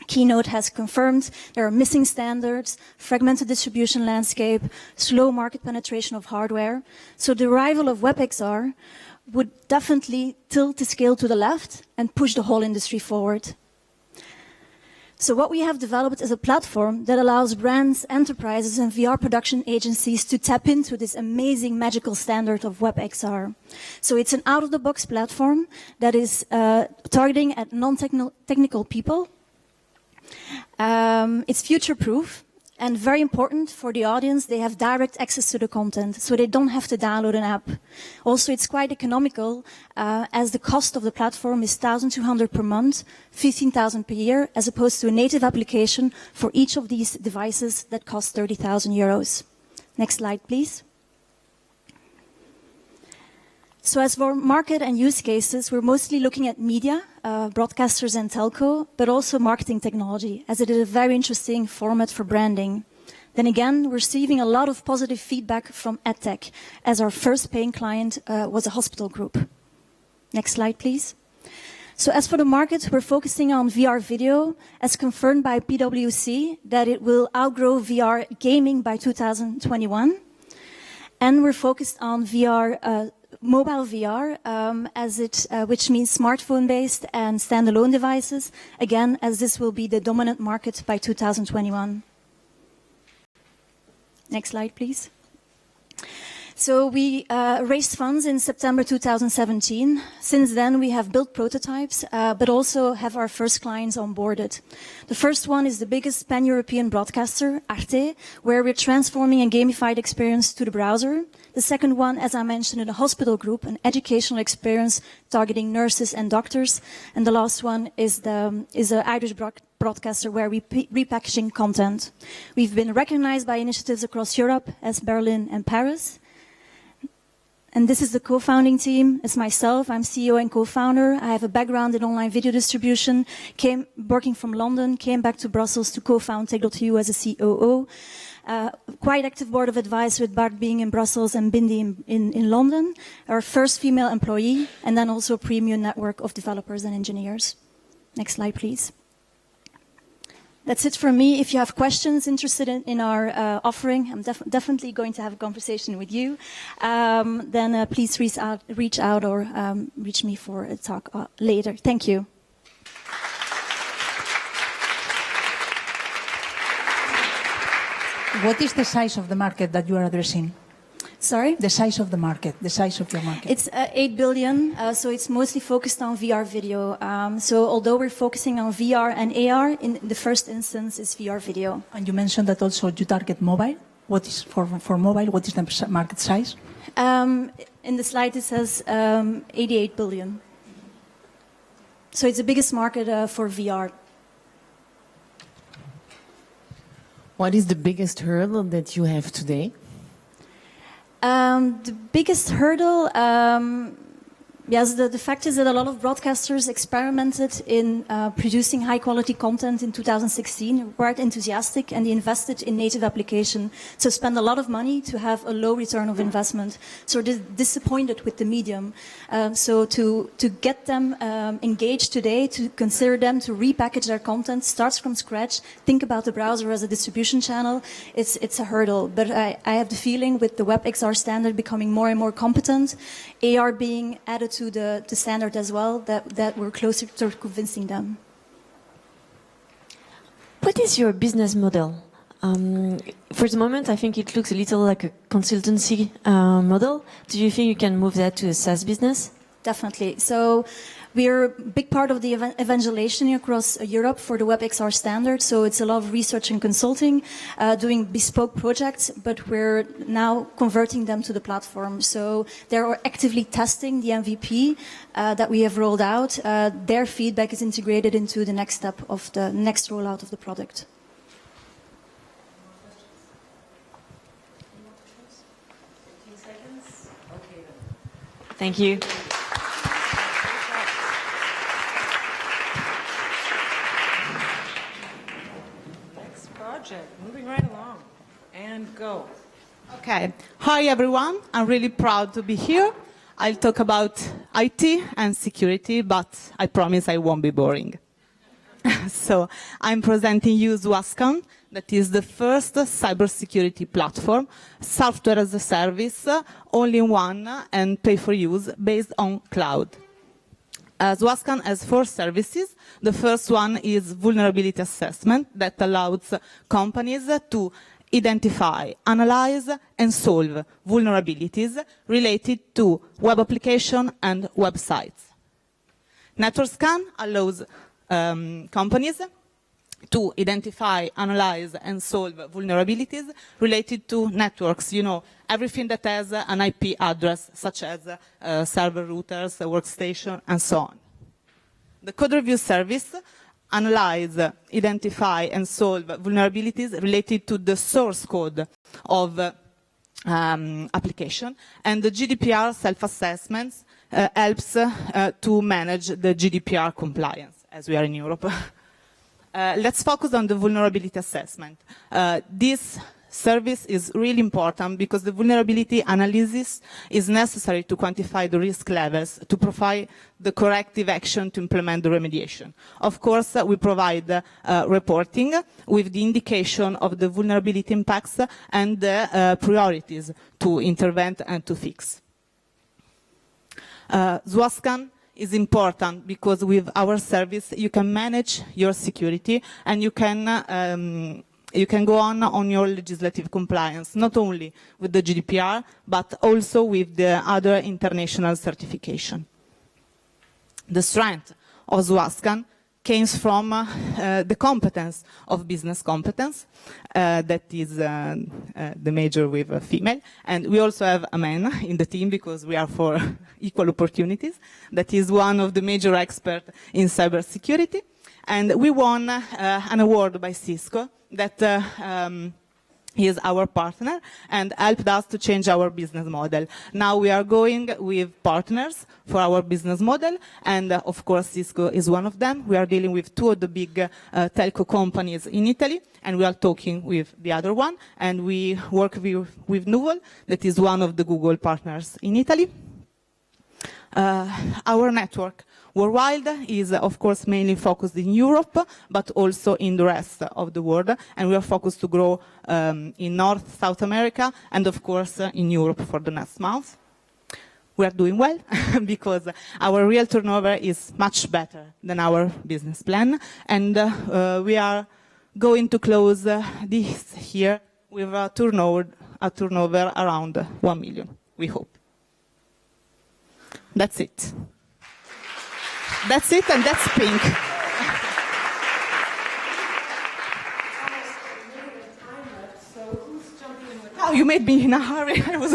keynote has confirmed, there are missing standards, fragmented distribution landscape, slow market penetration of hardware. So the arrival of WebXR would definitely tilt the scale to the left and push the whole industry forward. So what we have developed is a platform that allows brands, enterprises, and VR production agencies to tap into this amazing magical standard of WebXR. So it's an out-of-the-box platform that is targeting at non-technical people. It's future-proof. And very important for the audience, they have direct access to the content, so they don't have to download an app. Also, it's quite economical, as the cost of the platform is 1,200 per month, 15,000 per year, as opposed to a native application for each of these devices that costs 30,000 euros. Next slide, please. So as for market and use cases, we're mostly looking at media, broadcasters and telco, but also marketing technology, as it is a very interesting format for branding. Then again, we're receiving a lot of positive feedback from EdTech, as our first paying client was a hospital group. Next slide, please. So as for the market, we're focusing on VR video, as confirmed by PwC, that it will outgrow VR gaming by 2021. And we're focused on VR mobile VR, which means smartphone-based and standalone devices, again, as this will be the dominant market by 2021. Next slide, please. So we raised funds in September 2017. Since then, we have built prototypes, but also have our first clients onboarded. The first one is the biggest pan-European broadcaster, Arte, where we're transforming a gamified experience to the browser. The second one, as I mentioned, in a hospital group, an educational experience targeting nurses and doctors. And the last one is an Irish broadcaster where we're repackaging content. We've been recognized by initiatives across Europe as Berlin and Paris. And this is the co-founding team. It's myself. I'm CEO and co-founder. I have a background in online video distribution, working from London, came back to Brussels to co-found Take.eu as a COO. Quite active board of advice with Bart being in Brussels and Bindi in London. Our first female employee, and then also a premium network of developers and engineers. Next slide, please. That's it from me. If you have questions interested in our offering, I'm definitely going to have a conversation with you. Then please reach out or reach me for a talk later. Thank you. What is the size of the market that you are addressing? Sorry? The size of the market, the size of your market. It's 8 billion, so it's mostly focused on VR video. So although we're focusing on VR and AR, in the first instance it's VR video. And you mentioned that also you target mobile. What is for mobile, what is the market size? In the slide it says 88 billion. So it's the biggest market for VR. What is the biggest hurdle that you have today? The biggest hurdle, yes, the fact is that a lot of broadcasters experimented in producing high-quality content in 2016, were quite enthusiastic, and they invested in native application. So spend a lot of money to have a low return of investment. So they're disappointed with the medium. So to get them engaged today, to consider them to repackage their content, starts from scratch, think about the browser as a distribution channel, it's a hurdle. But I have the feeling with the WebXR standard becoming more and more competent, AR being added to the standard as well, that we're closer to convincing them. What is your business model? For the moment, I think it looks a little like a consultancy model. Do you think you can move that to a SaaS business? Definitely. So we're a big part of the evangelization across Europe for the WebXR standard. So it's a lot of research and consulting, doing bespoke projects, but we're now converting them to the platform. So they're actively testing the MVP that we have rolled out. Their feedback is integrated into the next step of the next rollout of the product. Thank you. Next project, moving right along. And go. Okay. Hi, everyone. I'm really proud to be here. I'll talk about IT and security, but I promise I won't be boring. So I'm presenting you Swascan, that is the first cybersecurity platform, software as a service, all-in-one and pay-for-use based on cloud. Swascan has 4 services. The first one is vulnerability assessment that allows companies to identify, analyze, and solve vulnerabilities related to web application and websites. Network scan allows companies to identify, analyze, and solve vulnerabilities related to networks, you know, everything that has an IP address, such as server routers, workstation, and so on. The code review service analyze, identify, and solve vulnerabilities related to the source code of application, and the GDPR self-assessments helps to manage the GDPR compliance, as we are in Europe. Let's focus on the vulnerability assessment. This service is really important because the vulnerability analysis is necessary to quantify the risk levels, to provide the corrective action to implement the remediation. Of course, we provide reporting with the indication of the vulnerability impacts and the priorities to intervene and to fix. Swascan is important because with our service you can manage your security and you can go on your legislative compliance, not only with the GDPR, but also with the other international certification. The strength of Swascan comes from the competence of business competence, that is the major with a female. And we also have a man in the team because we are for equal opportunities. That is one of the major experts in cybersecurity. And we won an award by Cisco that is our partner and helped us to change our business model. Now we are going with partners for our business model, and of course Cisco is one of them. We are dealing with 2 of the big telco companies in Italy, and we are talking with the other one, and we work with Nuvo, that is one of the Google partners in Italy. Our network worldwide is, of course, mainly focused in Europe, but also in the rest of the world. And we are focused to grow in North, South America, and of course in Europe for the next month. We are doing well because our real turnover is much better than our business plan. And we are going to close this year with a turnover around 1 million, we hope. That's it. That's it, and that's pink. Oh, you made me in a hurry. I was.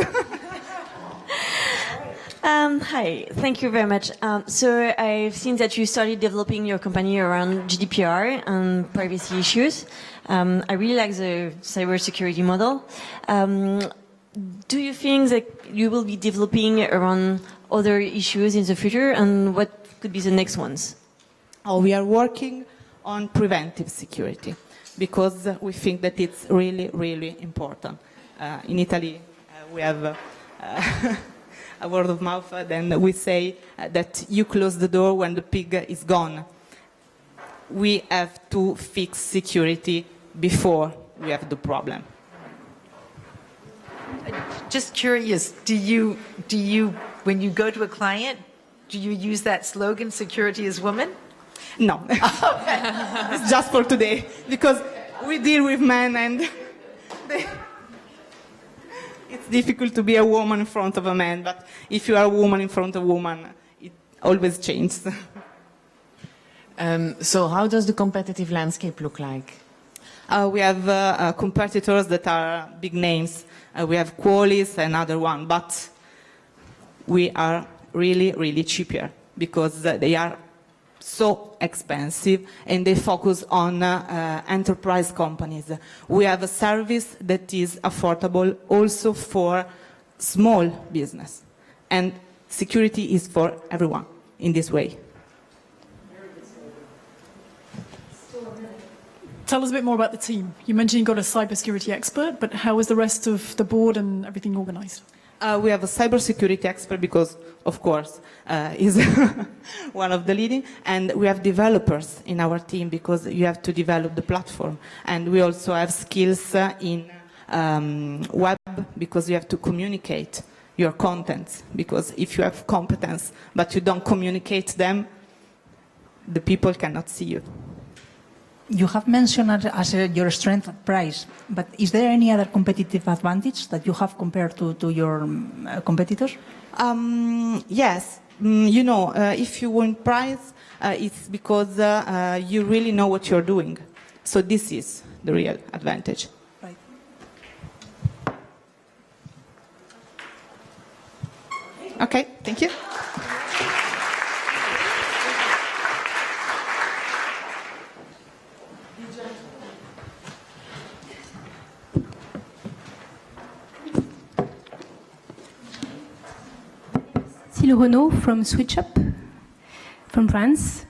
Hi, thank you very much. So I've seen that you started developing your company around GDPR and privacy issues. I really like the cybersecurity model. Do you think that you will be developing around other issues in the future, and what could be the next ones? Oh, we are working on preventive security because we think that it's really, really important. In Italy, we have a word of mouth, then we say that you close the door when the pig is gone. We have to fix security before we have the problem. Just curious, do you, when you go to a client, do you use that slogan, security is woman? No. It's just for today. Because we deal with men, and it's difficult to be a woman in front of a man, but if you are a woman in front of a woman, it always changes. So how does the competitive landscape look like? We have competitors that are big names. We have Qualis, another one, but we are really, really cheaper because they are so expensive and they focus on enterprise companies. We have a service that is affordable also for small business, and security is for everyone in this way. Tell us a bit more about the team. You mentioned you got a cybersecurity expert, but how is the rest of the board and everything organized? We have a cybersecurity expert because, of course, is one of the leading, and we have developers in our team because you have to develop the platform, and we also have skills in web because you have to communicate your content, because if you have competence but you don't communicate them, the people cannot see you. You have mentioned as your strength price, but is there any other competitive advantage that you have compared to your competitors? Yes. You know, if you win prize, it's because you really know what you're doing. So this is the real advantage. Right. Okay, thank you. Renault from SwitchUp, from France.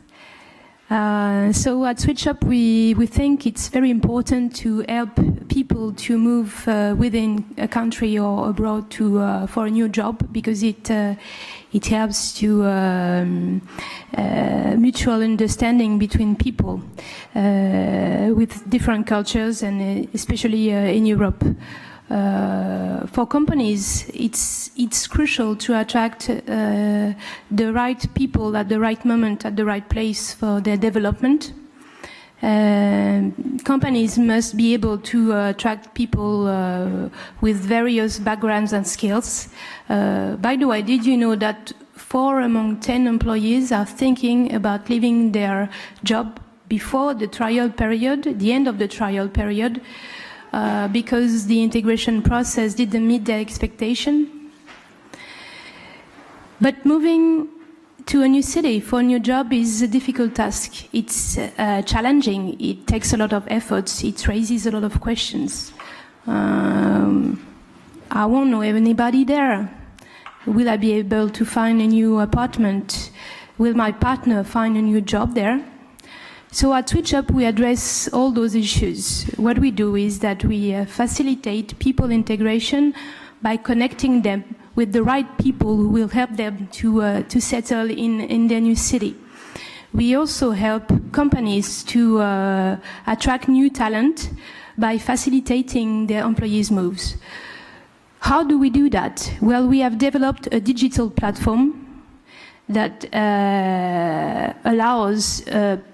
So at SwitchUp, we think it's very important to help people to move within a country or abroad to for a new job, because it helps to mutual understanding between people with different cultures, and especially in Europe. For companies, it's crucial to attract the right people at the right moment, at the right place for their development. Companies must be able to attract people with various backgrounds and skills. By the way, did you know that 4 among 10 employees are thinking about leaving their job before the trial period, the end of the trial period, because the integration process didn't meet their expectation? But moving to a new city for a new job is a difficult task. It's challenging. It takes a lot of efforts. It raises a lot of questions. I won't know anybody there. Will I be able to find a new apartment? Will my partner find a new job there? So at SwitchUp, we address all those issues. What we do is that we facilitate people integration by connecting them with the right people who will help them to settle in their new city. We also help companies to attract new talent by facilitating their employees' moves. How do we do that? Well, we have developed a digital platform that allows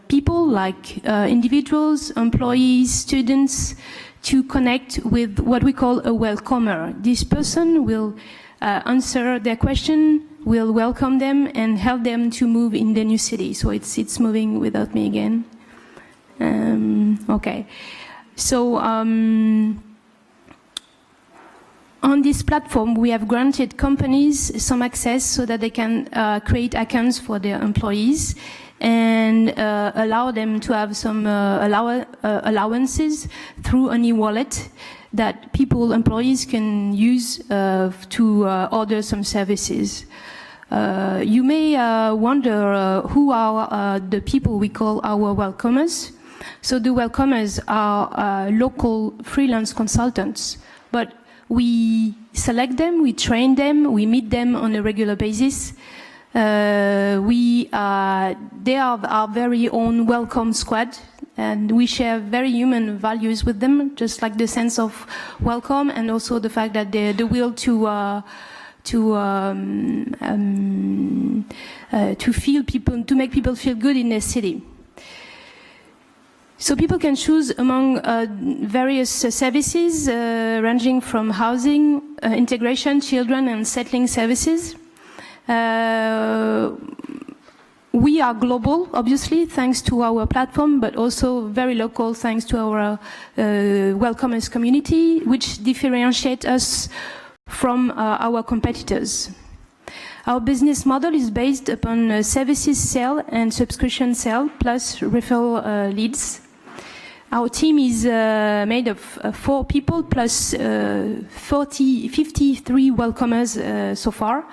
people like individuals, employees, students to connect with what we call a welcomer. This person will answer their question, will welcome them and help them to move in the new city. So it's moving without me again. Okay. So on this platform, we have granted companies some access so that they can create accounts for their employees and allow them to have some allowances through an e-wallet that employees can use to order some services. You may wonder who are the people we call our welcomers. So the welcomers are local freelance consultants, but we select them, we train them, we meet them on a regular basis. They are our very own welcome squad, and we share very human values with them, just like the sense of welcome and also the fact that the will to feel people, to make people feel good in their city. So people can choose among various services ranging from housing, integration, children and settling services. We are global, obviously, thanks to our platform, but also very local thanks to our welcomers community, which differentiate us from our competitors. Our business model is based upon services sale and subscription sale, plus referral leads. Our team is made of 4 people, plus 53 welcomers so far.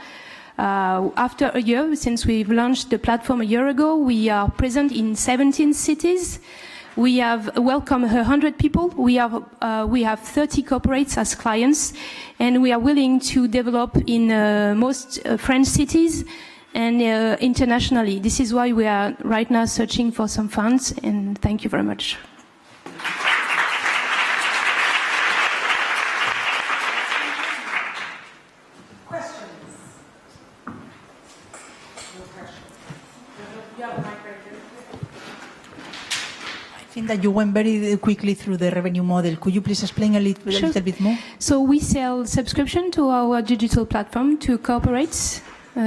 After a year, since we've launched the platform a year ago, we are present in 17 cities. We have welcomed 100 people. We have 30 corporates as clients, and we are willing to develop in most French cities and internationally. This is why we are right now searching for some funds, and thank you very much. I think that you went very quickly through the revenue model. Could you please explain a little bit more? So we sell subscription to our digital platform to corporates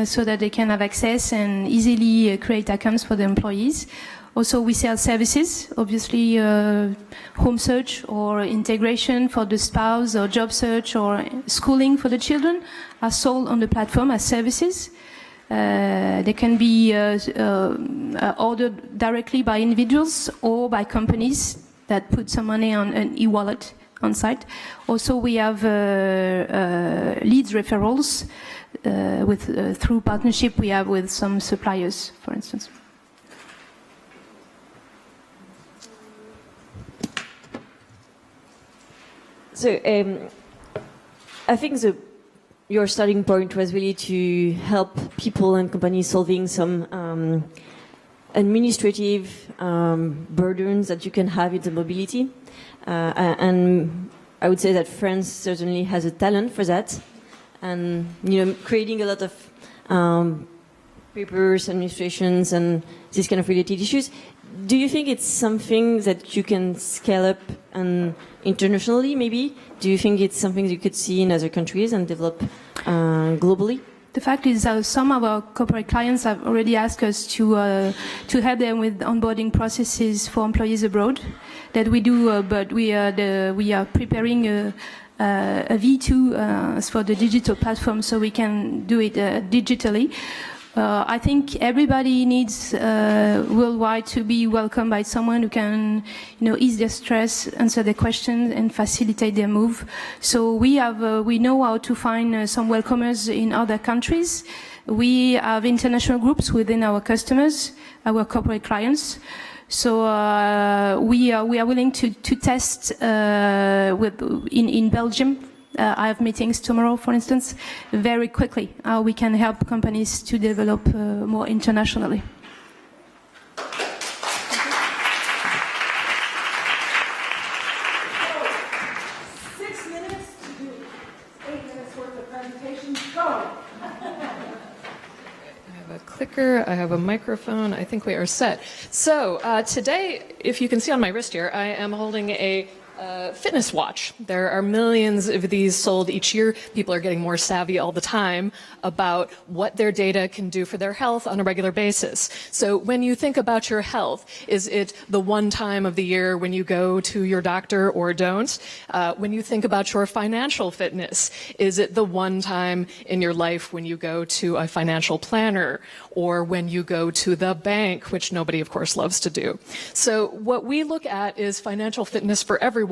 so that they can have access and easily create accounts for the employees. Also, we sell services, obviously home search or integration for the spouse or job search or schooling for the children are sold on the platform as services. They can be ordered directly by individuals or by companies that put some money on an e-wallet on site. Also, we have leads referrals through partnership we have with some suppliers, for instance. So I think your starting point was really to help people and companies solving some administrative burdens that you can have in the mobility. And I would say that France certainly has a talent for that. And, creating a lot of papers, administrations, and these kind of related issues. Do you think it's something that you can scale up and internationally, maybe? Do you think it's something that you could see in other countries and develop globally? The fact is that some of our corporate clients have already asked us to help them with onboarding processes for employees abroad. That we do, but we are preparing a V2 for the digital platform, so we can do it digitally. I think everybody needs worldwide to be welcomed by someone who can, ease their stress, answer their questions, and facilitate their move. So we know how to find some welcomers in other countries. We have international groups within our customers, our corporate clients. So we are willing to test in Belgium. I have meetings tomorrow, for instance, very quickly, how we can help companies to develop more internationally. 6 minutes to do 8 minutes worth of presentation. Go! I have a clicker, I have a microphone, I think we are set. So today, if you can see on my wrist here, I am holding a fitness watch. There are millions of these sold each year. People are getting more savvy all the time about what their data can do for their health on a regular basis. So when you think about your health, is it the one time of the year when you go to your doctor or don't? When you think about your financial fitness, is it the one time in your life when you go to a financial planner or when you go to the bank, which nobody, of course, loves to do? So what we look at is financial fitness for everyone.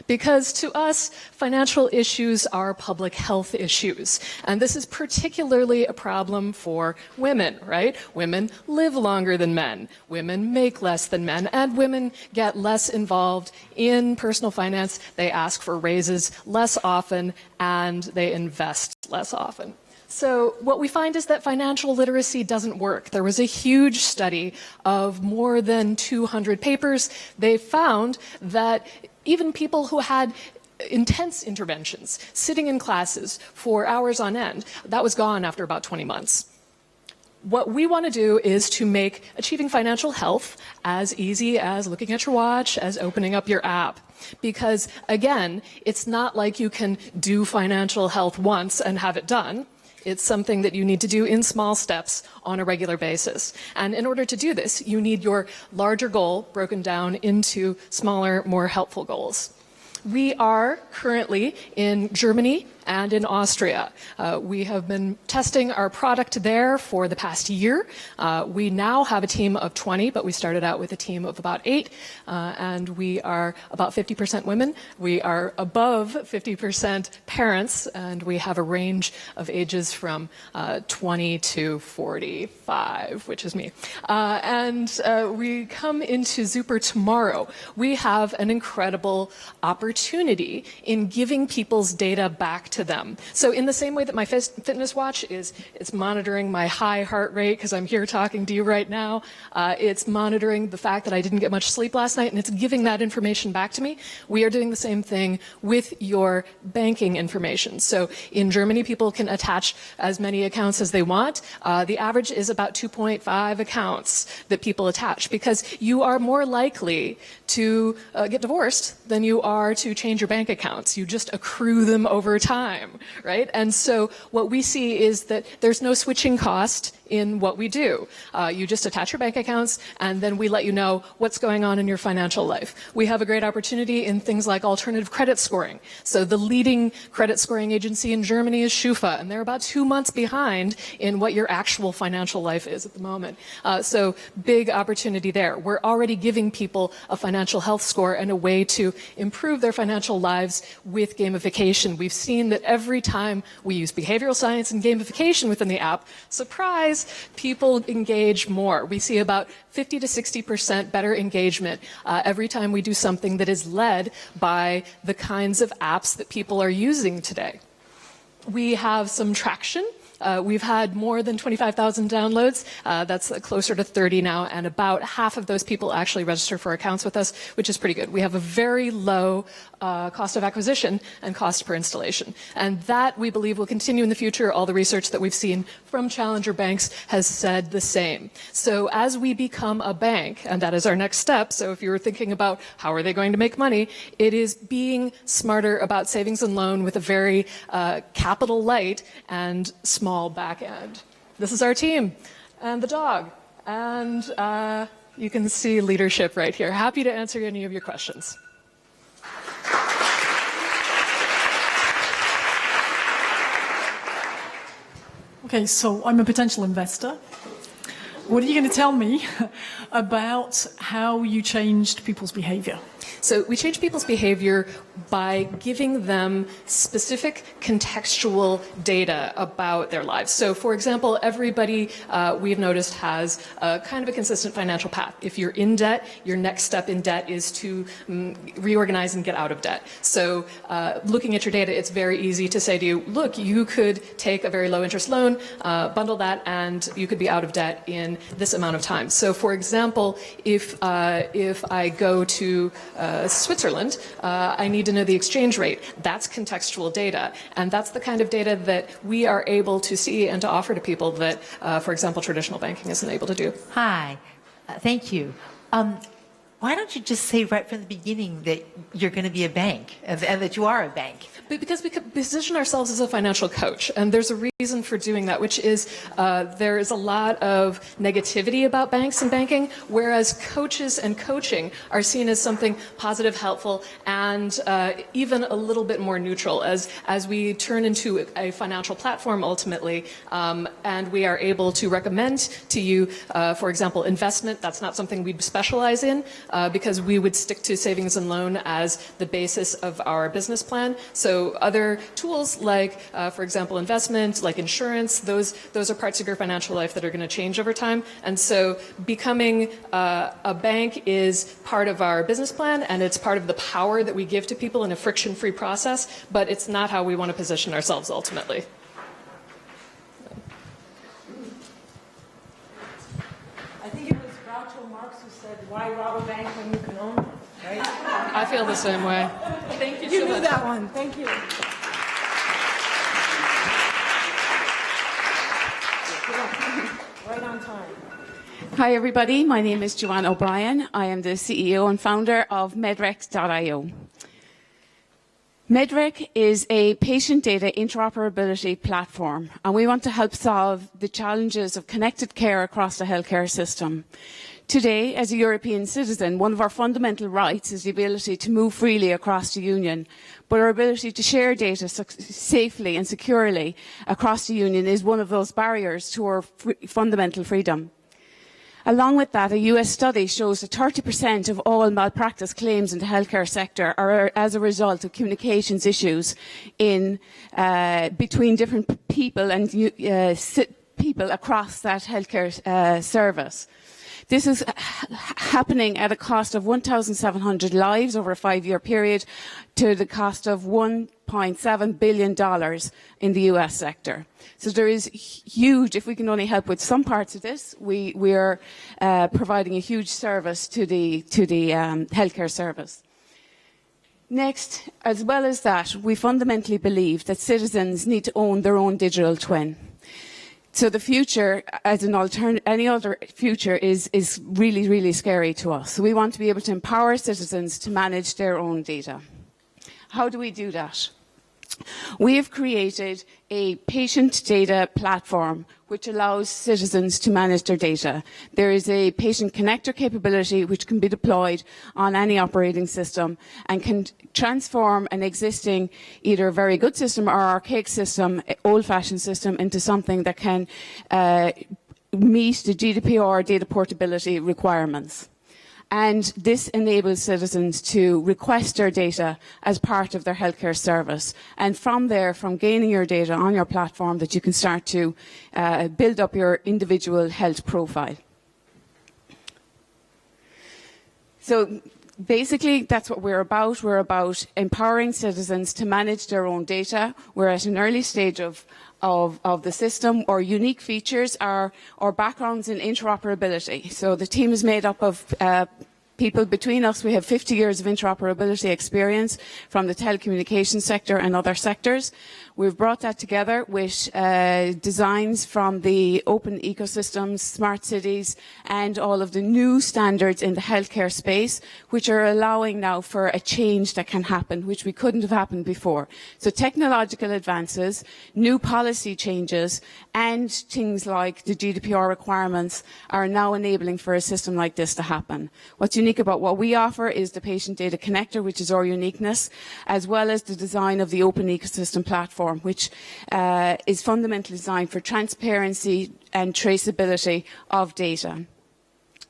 Because to us, financial issues are public health issues. And this is particularly a problem for women, right? Women live longer than men. Women make less than men. And women get less involved in personal finance. They ask for raises less often, and they invest less often. So what we find is that financial literacy doesn't work. There was a huge study of more than 200 papers. They found that even people who had intense interventions, sitting in classes for hours on end, that was gone after about 20 months. What we want to do is to make achieving financial health as easy as looking at your watch, as opening up your app. Because, again, it's not like you can do financial health once and have it done. It's something that you need to do in small steps on a regular basis. And in order to do this, you need your larger goal broken down into smaller, more helpful goals. We are currently in Germany and in Austria. We have been testing our product there for the past year. We now have a team of 20, but we started out with a team of about 8, and we are about 50% women. We are above 50% parents, and we have a range of ages from 20 to 45, which is me. And we come into Zuper tomorrow. We have an incredible opportunity in giving people's data back to them. So in the same way that my fitness watch it's monitoring my high heart rate because I'm here talking to you right now, it's monitoring the fact that I didn't get much sleep last night, and it's giving that information back to me. We are doing the same thing with your banking information. So in Germany, people can attach as many accounts as they want. The average is about 2.5 accounts that people attach because you are more likely to get divorced than you are to change your bank accounts. You just accrue them over time, right? And so what we see is that there's no switching cost in what we do. You just attach your bank accounts, and then we let you know what's going on in your financial life. We have a great opportunity in things like alternative credit scoring. So the leading credit scoring agency in Germany is Schufa, and they're about 2 months behind in what your actual financial life is at the moment. So big opportunity there. We're already giving people a financial health score and a way to improve their financial lives with gamification. We've seen that every time we use behavioral science and gamification within the app, surprise, people engage more. We see about 50 to 60% better engagement every time we do something that is led by the kinds of apps that people are using today. We have some traction. We've had more than 25,000 downloads. That's closer to 30 now, and about half of those people actually register for accounts with us, which is pretty good. We have a very low cost of acquisition and cost per installation. And that, we believe, will continue in the future. All the research that we've seen from challenger banks has said the same. So as we become a bank, and that is our next step, so if you were thinking about how are they going to make money, it is being smarter about savings and loan with a very capital light and small back end. This is our team and the dog. And you can see leadership right here. Happy to answer any of your questions. Okay, so I'm a potential investor. What are you going to tell me about how you changed people's behavior? So we change people's behavior by giving them specific contextual data about their lives. So for example, everybody we've noticed has a kind of a consistent financial path. If you're in debt, your next step in debt is to reorganize and get out of debt. So looking at your data, it's very easy to say to you, look, you could take a very low interest loan, bundle that, and you could be out of debt in this amount of time. So for example, if I go to Switzerland, I need to know the exchange rate. That's contextual data, and that's the kind of data that we are able to see and to offer to people that, for example, traditional banking isn't able to do. Hi, thank you. Why don't you just say right from the beginning that you're going to be a bank and that you are a bank? Because we position ourselves as a financial coach, and there's a reason for doing that, which is there is a lot of negativity about banks and banking, whereas coaches and coaching are seen as something positive, helpful, and even a little bit more neutral as we turn into a financial platform ultimately, and we are able to recommend to you, for example, investment. That's not something we specialize in because we would stick to savings and loan as the basis of our business plan. So other tools like, for example, investment, like insurance, those are parts of your financial life that are going to change over time. And so becoming a bank is part of our business plan, and it's part of the power that we give to people in a friction-free process, but it's not how we want to position ourselves ultimately. I think it was Groucho Marx who said, why rob a bank when you can own one? Right? I feel the same way. Thank you. You knew that one. Thank you. Right Hi everybody, my name is Joann O'Brien. I am the CEO and founder of Medrec.io. Medrec is a patient data interoperability platform, and we want to help solve the challenges of connected care across the healthcare system. Today, as a European citizen, one of our fundamental rights is the ability to move freely across the Union, but our ability to share data safely and securely across the Union is one of those barriers to our fundamental freedom. Along with that, a US study shows that 30% of all malpractice claims in the healthcare sector are as a result of communications issues between different people and people across that healthcare service. This is happening at a cost of 1,700 lives over a 5-year period to the cost of $1.7 billion in the US sector. So there is huge, if we can only help with some parts of this, we are providing a huge service to the healthcare service. Next, as well as that, we fundamentally believe that citizens need to own their own digital twin. So the future, as an alternative, any other future, is really, really scary to us. So we want to be able to empower citizens to manage their own data. How do we do that? We have created a patient data platform which allows citizens to manage their data. There is a patient connector capability which can be deployed on any operating system and can transform an existing either very good system or archaic system, old-fashioned system, into something that can meet the GDPR data portability requirements. And this enables citizens to request their data as part of their healthcare service. And from there, from gaining your data on your platform, that you can start to build up your individual health profile. So basically, that's what we're about. We're about empowering citizens to manage their own data. We're at an early stage of the system. Our unique features are our backgrounds in interoperability. So the team is made up of people between us. We have 50 years of interoperability experience from the telecommunications sector and other sectors. We've brought that together with designs from the open ecosystems, smart cities, and all of the new standards in the healthcare space, which are allowing now for a change that can happen, which we couldn't have happened before. So technological advances, new policy changes, and things like the GDPR requirements are now enabling for a system like this to happen. What's unique about what we offer is the patient data connector, which is our uniqueness, as well as the design of the open ecosystem platform, which is fundamentally designed for transparency and traceability of data.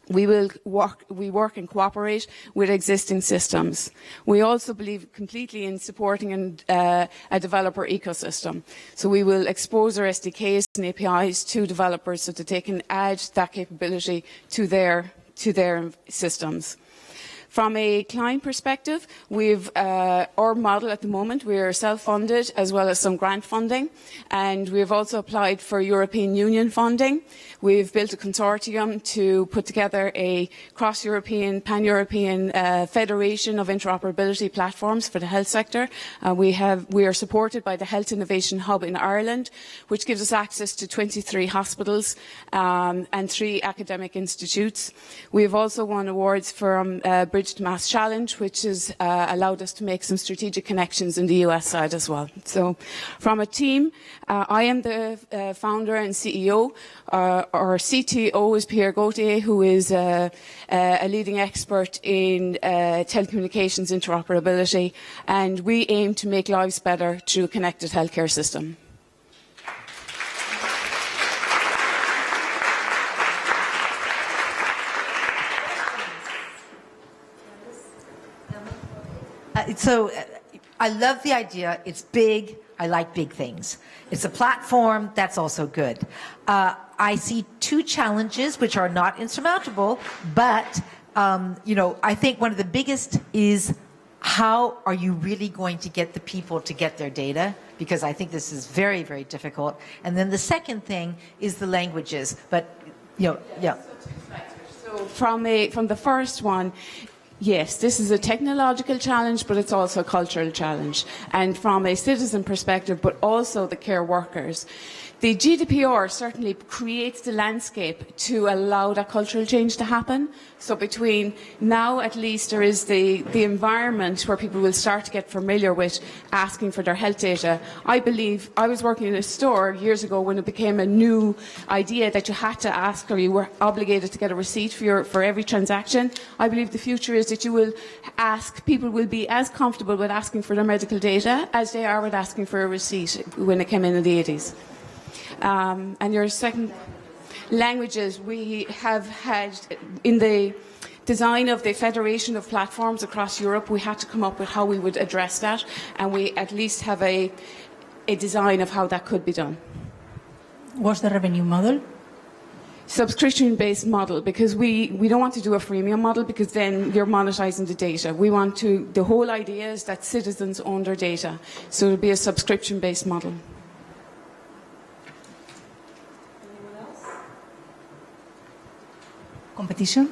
We work and cooperate with existing systems. We also believe completely in supporting a developer ecosystem. So we will expose our SDKs and APIs to developers so that they can add that capability to their systems. From a client perspective, we've our model at the moment, we are self-funded as well as some grant funding, and we've also applied for European Union funding. We've built a consortium to put together a cross-European, pan-European federation of interoperability platforms for the health sector. We are supported by the Health Innovation Hub in Ireland, which gives us access to 23 hospitals and 3 academic institutes. We've also won awards from Bridge to Mass Challenge, which has allowed us to make some strategic connections in the US side as well. So from a team, I am the founder and CEO. Our CTO is Pierre Gauthier, who is a leading expert in telecommunications interoperability, and we aim to make lives better through a connected healthcare system. I love the idea. It's big. I like big things. It's a platform. That's also good. I see 2 challenges which are not insurmountable, but I think one of the biggest is how are you really going to get the people to get their data? Because I think this is very, very difficult. And then the second thing is the languages. But yeah. So from the first one, yes, this is a technological challenge, but it's also a cultural challenge. And from a citizen perspective, but also the care workers. The GDPR certainly creates the landscape to allow that cultural change to happen. So between now, at least, there is the environment where people will start to get familiar with asking for their health data. I believe I was working in a store years ago when it became a new idea that you had to ask, or you were obligated to get a receipt for every transaction. I believe the future is that you will ask, people will be as comfortable with asking for their medical data as they are with asking for a receipt when it came in the 80s. And your second, languages, we have had, in the design of the Federation of Platforms across Europe, we had to come up with how we would address that, and we at least have a design of how that could be done. What's the revenue model? Subscription-based model, because we don't want to do a freemium model, because then you're monetizing the data. We want to, the whole idea is that citizens own their data, so it'll be a subscription-based model. Competition?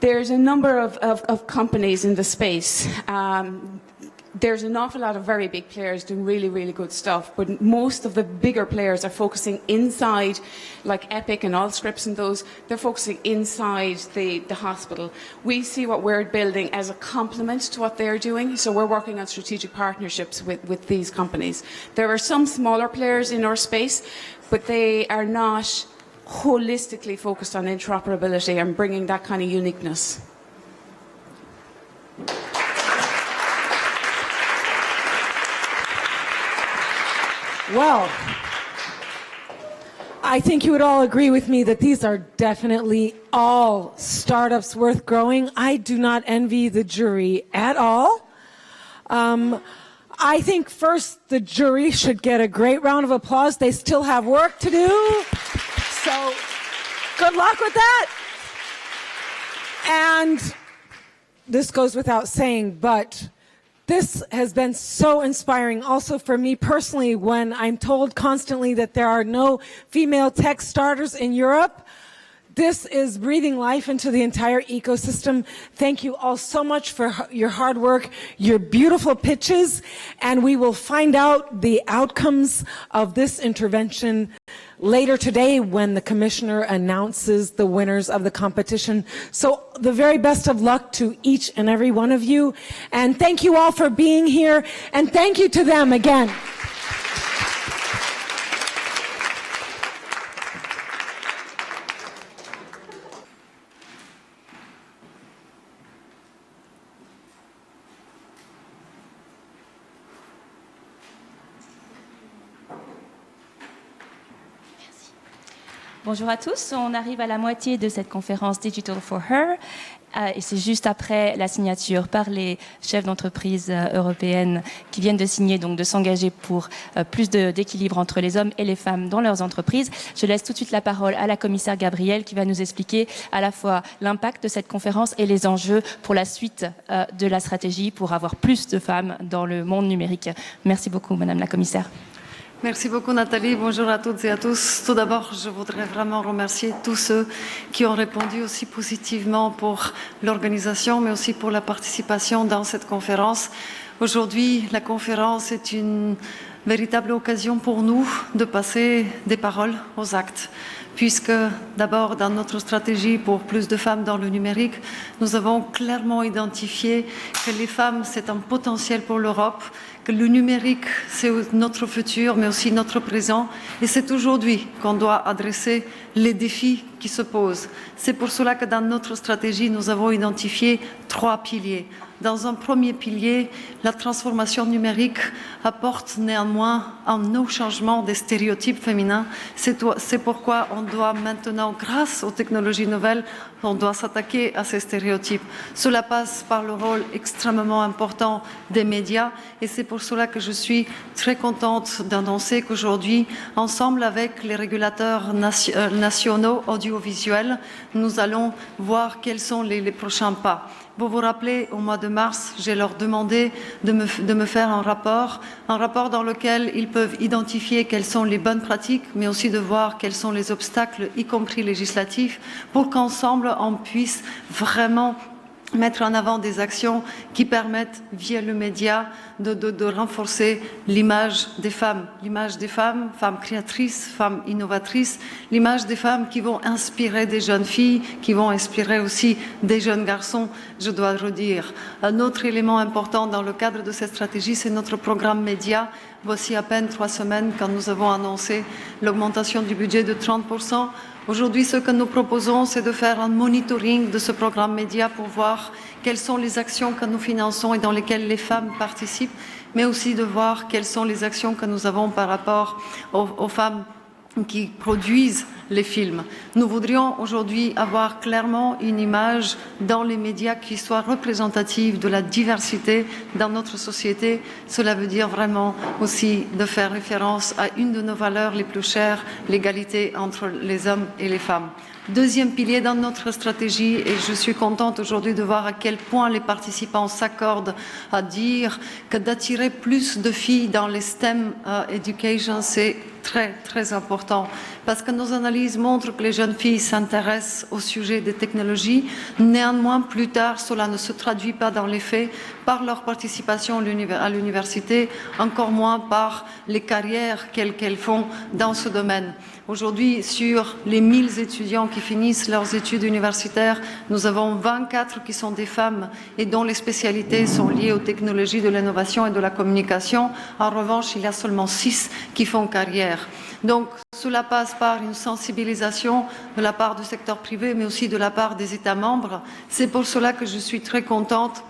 There's a number of companies in the space. There's an awful lot of very big players doing really, really good stuff, but most of the bigger players are focusing inside, like Epic and Allscripts and those, they're focusing inside the hospital. We see what we're building as a complement to what they're doing, so we're working on strategic partnerships with these companies. There are some smaller players in our space, but they are not holistically focused on interoperability and bringing that kind of uniqueness. Well, I think you would all agree with me that these are definitely all startups worth growing. I do not envy the jury at all. I think first the jury should get a great round of applause. They still have work to do. So, good luck with that. And this goes without saying, but this has been so inspiring also for me personally when I'm told constantly that there are no female tech starters in Europe. This is breathing life into the entire ecosystem. Thank you all so much for your hard work, your beautiful pitches, and we will find out the outcomes of this intervention later today when the Commissioner announces the winners of the competition. So the very best of luck to each and every one of you. And thank you all for being here, and thank you to them again. Bonjour à tous, on arrive à la moitié de cette conférence Digital for Her et c'est juste après la signature par les chefs d'entreprise européennes qui viennent de signer, donc de s'engager pour plus d'équilibre entre les hommes et les femmes dans leurs entreprises. Je laisse tout de suite la parole à la commissaire Gabriel qui va nous expliquer à la fois l'impact de cette conférence et les enjeux pour la suite de la stratégie pour avoir plus de femmes dans le monde numérique. Merci beaucoup, Madame la commissaire. Merci beaucoup Nathalie, bonjour à toutes et à tous. Tout d'abord, je voudrais vraiment remercier tous ceux qui ont répondu aussi positivement pour l'organisation, mais aussi pour la participation dans cette conférence. Aujourd'hui, la conférence est une véritable occasion pour nous de passer des paroles aux actes. Puisque d'abord, dans notre stratégie pour plus de femmes dans le numérique, nous avons clairement identifié que les femmes, c'est un potentiel pour l'Europe, que le numérique, c'est notre futur, mais aussi notre présent. Et c'est aujourd'hui qu'on doit adresser les défis qui se posent. C'est pour cela que dans notre stratégie, nous avons identifié 3 piliers. Dans un premier pilier, la transformation numérique apporte néanmoins un nouveau changement des stéréotypes féminins. C'est pourquoi on doit maintenant, grâce aux technologies nouvelles, on doit s'attaquer à ces stéréotypes. Cela passe par le rôle extrêmement important des médias et c'est pour cela que je suis très contente d'annoncer qu'aujourd'hui, ensemble avec les régulateurs nationaux audiovisuels, nous allons voir quels sont les prochains pas. Vous vous rappelez, au mois de mars, j'ai leur demandé de me faire un rapport dans lequel ils peuvent identifier quelles sont les bonnes pratiques, mais aussi de voir quels sont les obstacles, y compris législatifs, pour qu'ensemble, on puisse vraiment mettre en avant des actions qui permettent, via le média, de renforcer l'image des femmes, femmes créatrices, femmes innovatrices, l'image des femmes qui vont inspirer des jeunes filles, qui vont inspirer aussi des jeunes garçons, je dois le redire. Un autre élément important dans le cadre de cette stratégie, c'est notre programme média. Voici à peine 3 semaines quand nous avons annoncé l'augmentation du budget de 30%. Aujourd'hui, ce que nous proposons, c'est de faire un monitoring de ce programme média pour voir quelles sont les actions que nous finançons et dans lesquelles les femmes participent, mais aussi de voir quelles sont les actions que nous avons par rapport aux femmes qui produisent les films. Nous voudrions aujourd'hui avoir clairement une image dans les médias qui soit représentative de la diversité dans notre société. Cela veut dire vraiment aussi de faire référence à une de nos valeurs les plus chères, l'égalité entre les hommes et les femmes. Deuxième pilier dans notre stratégie, et je suis contente aujourd'hui de voir à quel point les participants s'accordent à dire que d'attirer plus de filles dans les STEM education, c'est très, très important. Parce que nos analyses montrent que les jeunes filles s'intéressent au sujet des technologies. Néanmoins, plus tard, cela ne se traduit pas dans les faits par leur participation à l'université, encore moins par les carrières qu'elles font dans ce domaine. Aujourd'hui, sur les 1000 étudiants qui finissent leurs études universitaires, nous avons 24 qui sont des femmes et dont les spécialités sont liées aux technologies de l'innovation et de la communication. En revanche, il y a seulement 6 qui font carrière. Donc, cela passe par une sensibilisation de la part du secteur privé, mais aussi de la part des États membres. C'est pour cela que je suis très contente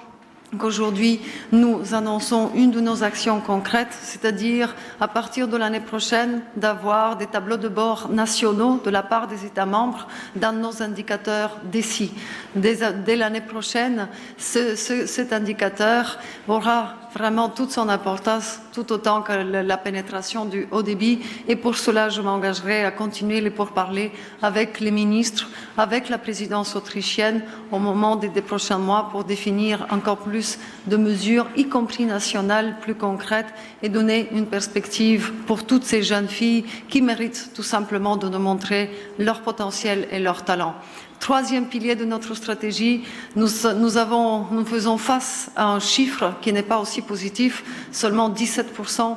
qu'aujourd'hui, nous annonçons une de nos actions concrètes, c'est-à-dire à partir de l'année prochaine, d'avoir des tableaux de bord nationaux de la part des États membres dans nos indicateurs DECI. Dès l'année prochaine, cet indicateur aura vraiment toute son importance, tout autant que la pénétration du haut débit. Et pour cela, je m'engagerai à continuer les pourparlers avec les ministres, avec la présidence autrichienne au moment des prochains mois pour définir encore plus de mesures, y compris nationales, plus concrètes et donner une perspective pour toutes ces jeunes filles qui méritent tout simplement de nous montrer leur potentiel et leur talent. Troisième pilier de notre stratégie, nous faisons face à un chiffre qui n'est pas aussi positif, seulement 17%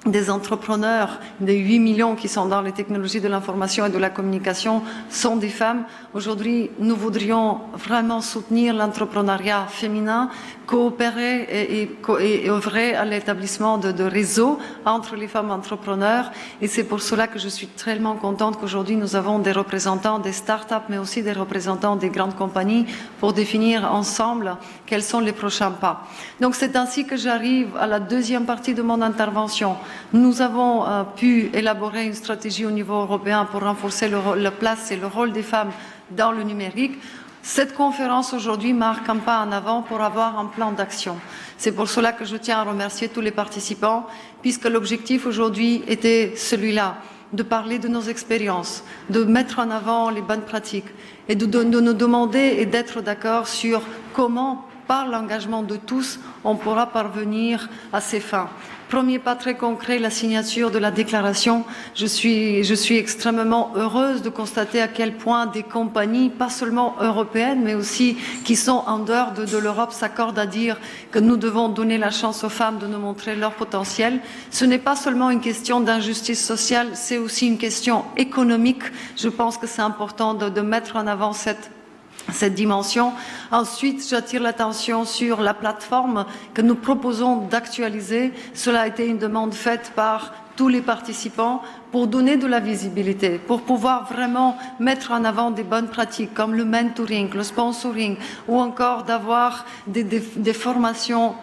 des entrepreneurs, des 8 millions qui sont dans les technologies de l'information et de la communication sont des femmes. Aujourd'hui, nous voudrions vraiment soutenir l'entrepreneuriat féminin, coopérer et œuvrer à l'établissement de réseaux entre les femmes entrepreneurs. Et c'est pour cela que je suis tellement contente qu'aujourd'hui nous avons des représentants des startups, mais aussi des représentants des grandes compagnies pour définir ensemble quels sont les prochains pas. Donc c'est ainsi que j'arrive à la deuxième partie de mon intervention. Nous avons pu élaborer une stratégie au niveau européen pour renforcer la place et le rôle des femmes dans le numérique. Cette conférence aujourd'hui marque un pas en avant pour avoir un plan d'action. C'est pour cela que je tiens à remercier tous les participants, puisque l'objectif aujourd'hui était celui-là, de parler de nos expériences, de mettre en avant les bonnes pratiques et de nous demander et d'être d'accord sur comment, par l'engagement de tous, on pourra parvenir à ces fins. Premier pas très concret, la signature de la déclaration. Je suis extrêmement heureuse de constater à quel point des compagnies, pas seulement européennes, mais aussi qui sont en dehors de l'Europe, s'accordent à dire que nous devons donner la chance aux femmes de nous montrer leur potentiel. Ce n'est pas seulement une question d'injustice sociale, c'est aussi une question économique. Je pense que c'est important de mettre en avant cette dimension. Ensuite, j'attire l'attention sur la plateforme que nous proposons d'actualiser. Cela a été une demande faite par tous les participants pour donner de la visibilité, pour pouvoir vraiment mettre en avant des bonnes pratiques comme le mentoring, le sponsoring ou encore d'avoir des formations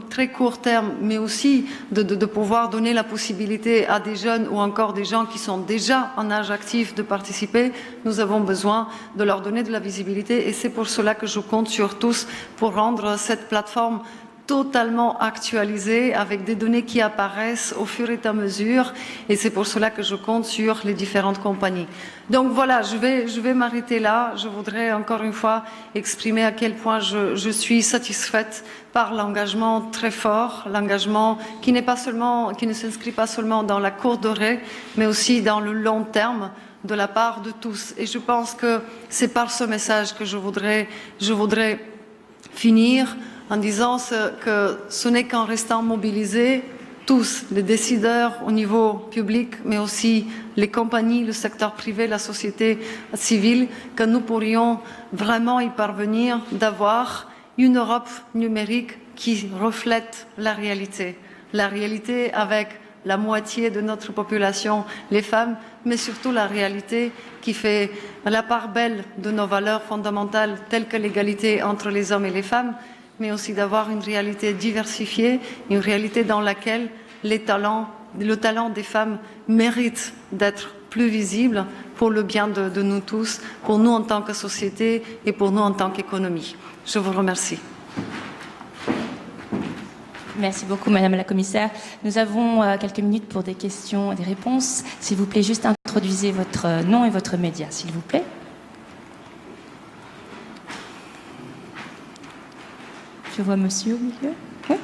très court terme, mais aussi de pouvoir donner la possibilité à des jeunes ou encore des gens qui sont déjà en âge actif de participer. Nous avons besoin de leur donner de la visibilité et c'est pour cela que je compte sur tous pour rendre cette plateforme totalement actualisé avec des données qui apparaissent au fur et à mesure et c'est pour cela que je compte sur les différentes compagnies. Donc voilà, je vais m'arrêter là. Je voudrais encore une fois exprimer à quel point je suis satisfaite par l'engagement très fort, l'engagement qui ne s'inscrit pas seulement dans la courte durée, mais aussi dans le long terme de la part de tous. Et je pense que c'est par ce message que je voudrais finir en disant que ce n'est qu'en restant mobilisés, tous, les décideurs au niveau public, mais aussi les compagnies, le secteur privé, la société civile, que nous pourrions vraiment y parvenir d'avoir une Europe numérique qui reflète la réalité avec la moitié de notre population, les femmes, mais surtout la réalité qui fait la part belle de nos valeurs fondamentales telles que l'égalité entre les hommes et les femmes, mais aussi d'avoir une réalité diversifiée, une réalité dans laquelle le talent des femmes mérite d'être plus visible pour le bien de nous tous, pour nous en tant que société et pour nous en tant qu'économie. Je vous remercie. Merci beaucoup, Madame la Commissaire. Nous avons quelques minutes pour des questions et des réponses. S'il vous plaît, juste introduisez votre nom et votre média, s'il vous plaît. Je vois monsieur au milieu. Oui.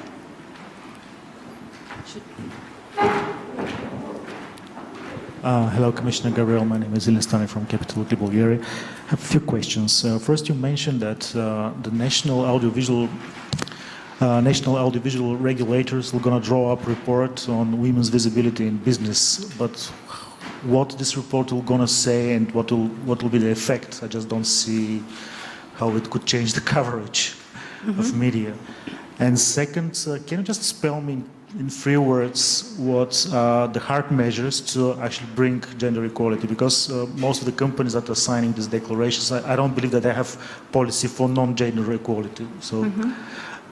Hello, Commissioner Gabriel. My name is Leen from Capital Bulgaria. I have a few questions. First, you mentioned that the national audiovisual regulators are going to draw up a report on women's visibility in business. But what this report will going to say and what will be the effect? I just don't see how it could change the coverage of media. And second, can you just spell me in 3 words what the hard measures to actually bring gender equality? Because most of the companies that are signing these declarations, I don't believe that they have policy for non-gender equality. So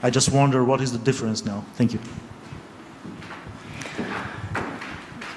I just wonder what is the difference now. Thank you.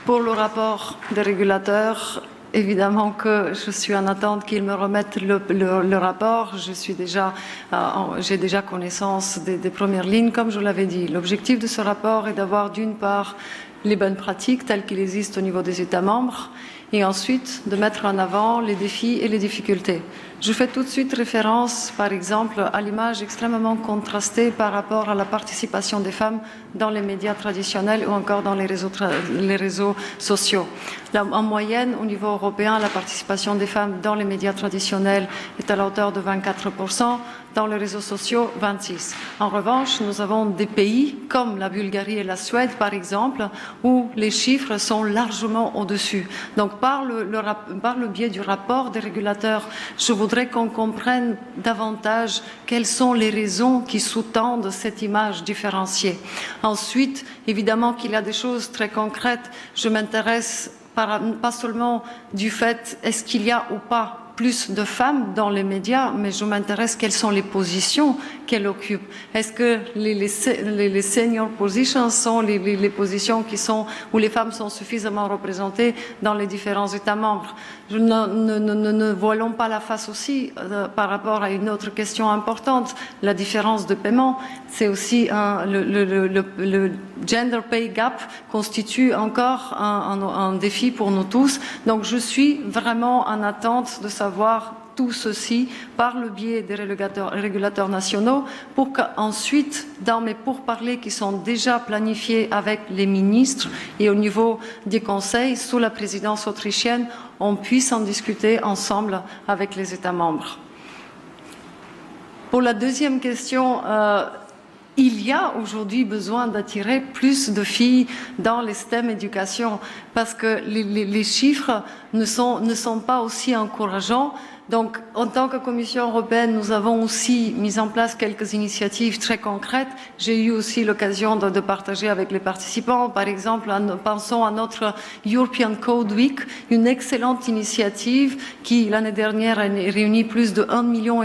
Pour le rapport des régulateurs, évidemment que je suis en attente qu'ils me remettent le rapport. J'ai déjà connaissance des premières lignes, comme je l'avais dit. L'objectif de ce rapport est d'avoir d'une part les bonnes pratiques telles qu'il existe au niveau des États membres et ensuite de mettre en avant les défis et les difficultés. Je fais tout de suite référence, par exemple, à l'image extrêmement contrastée par rapport à la participation des femmes dans les médias traditionnels ou encore dans les réseaux sociaux. En moyenne, au niveau européen, la participation des femmes dans les médias traditionnels est à la hauteur de 24%, dans les réseaux sociaux, 26%. En revanche, nous avons des pays comme la Bulgarie et la Suède, par exemple, où les chiffres sont largement au-dessus. Donc, par le biais du rapport des régulateurs, je voudrais qu'on comprenne davantage quelles sont les raisons qui sous-tendent cette image différenciée. Ensuite, évidemment qu'il y a des choses très concrètes. Je m'intéresse pas seulement du fait est-ce qu'il y a ou pas plus de femmes dans les médias, mais je m'intéresse quelles sont les positions qu'elles occupent. Est-ce que les senior positions sont les positions où les femmes sont suffisamment représentées dans les différents États membres? Ne voilons pas la face aussi par rapport à une autre question importante, la différence de paiement. C'est aussi le gender pay gap constitue encore un défi pour nous tous. Donc je suis vraiment en attente de savoir tout ceci par le biais des régulateurs nationaux pour qu'ensuite, dans mes pourparlers qui sont déjà planifiés avec les ministres et au niveau des conseils sous la présidence autrichienne, on puisse en discuter ensemble avec les États membres. Pour la deuxième question, il y a aujourd'hui besoin d'attirer plus de filles dans les STEM éducation parce que les chiffres ne sont pas aussi encourageants. Donc, en tant que Commission européenne, nous avons aussi mis en place quelques initiatives très concrètes. J'ai eu aussi l'occasion de partager avec les participants. Par exemple, pensons à notre European Code Week, une excellente initiative qui, l'année dernière, a réuni plus de 1,2 million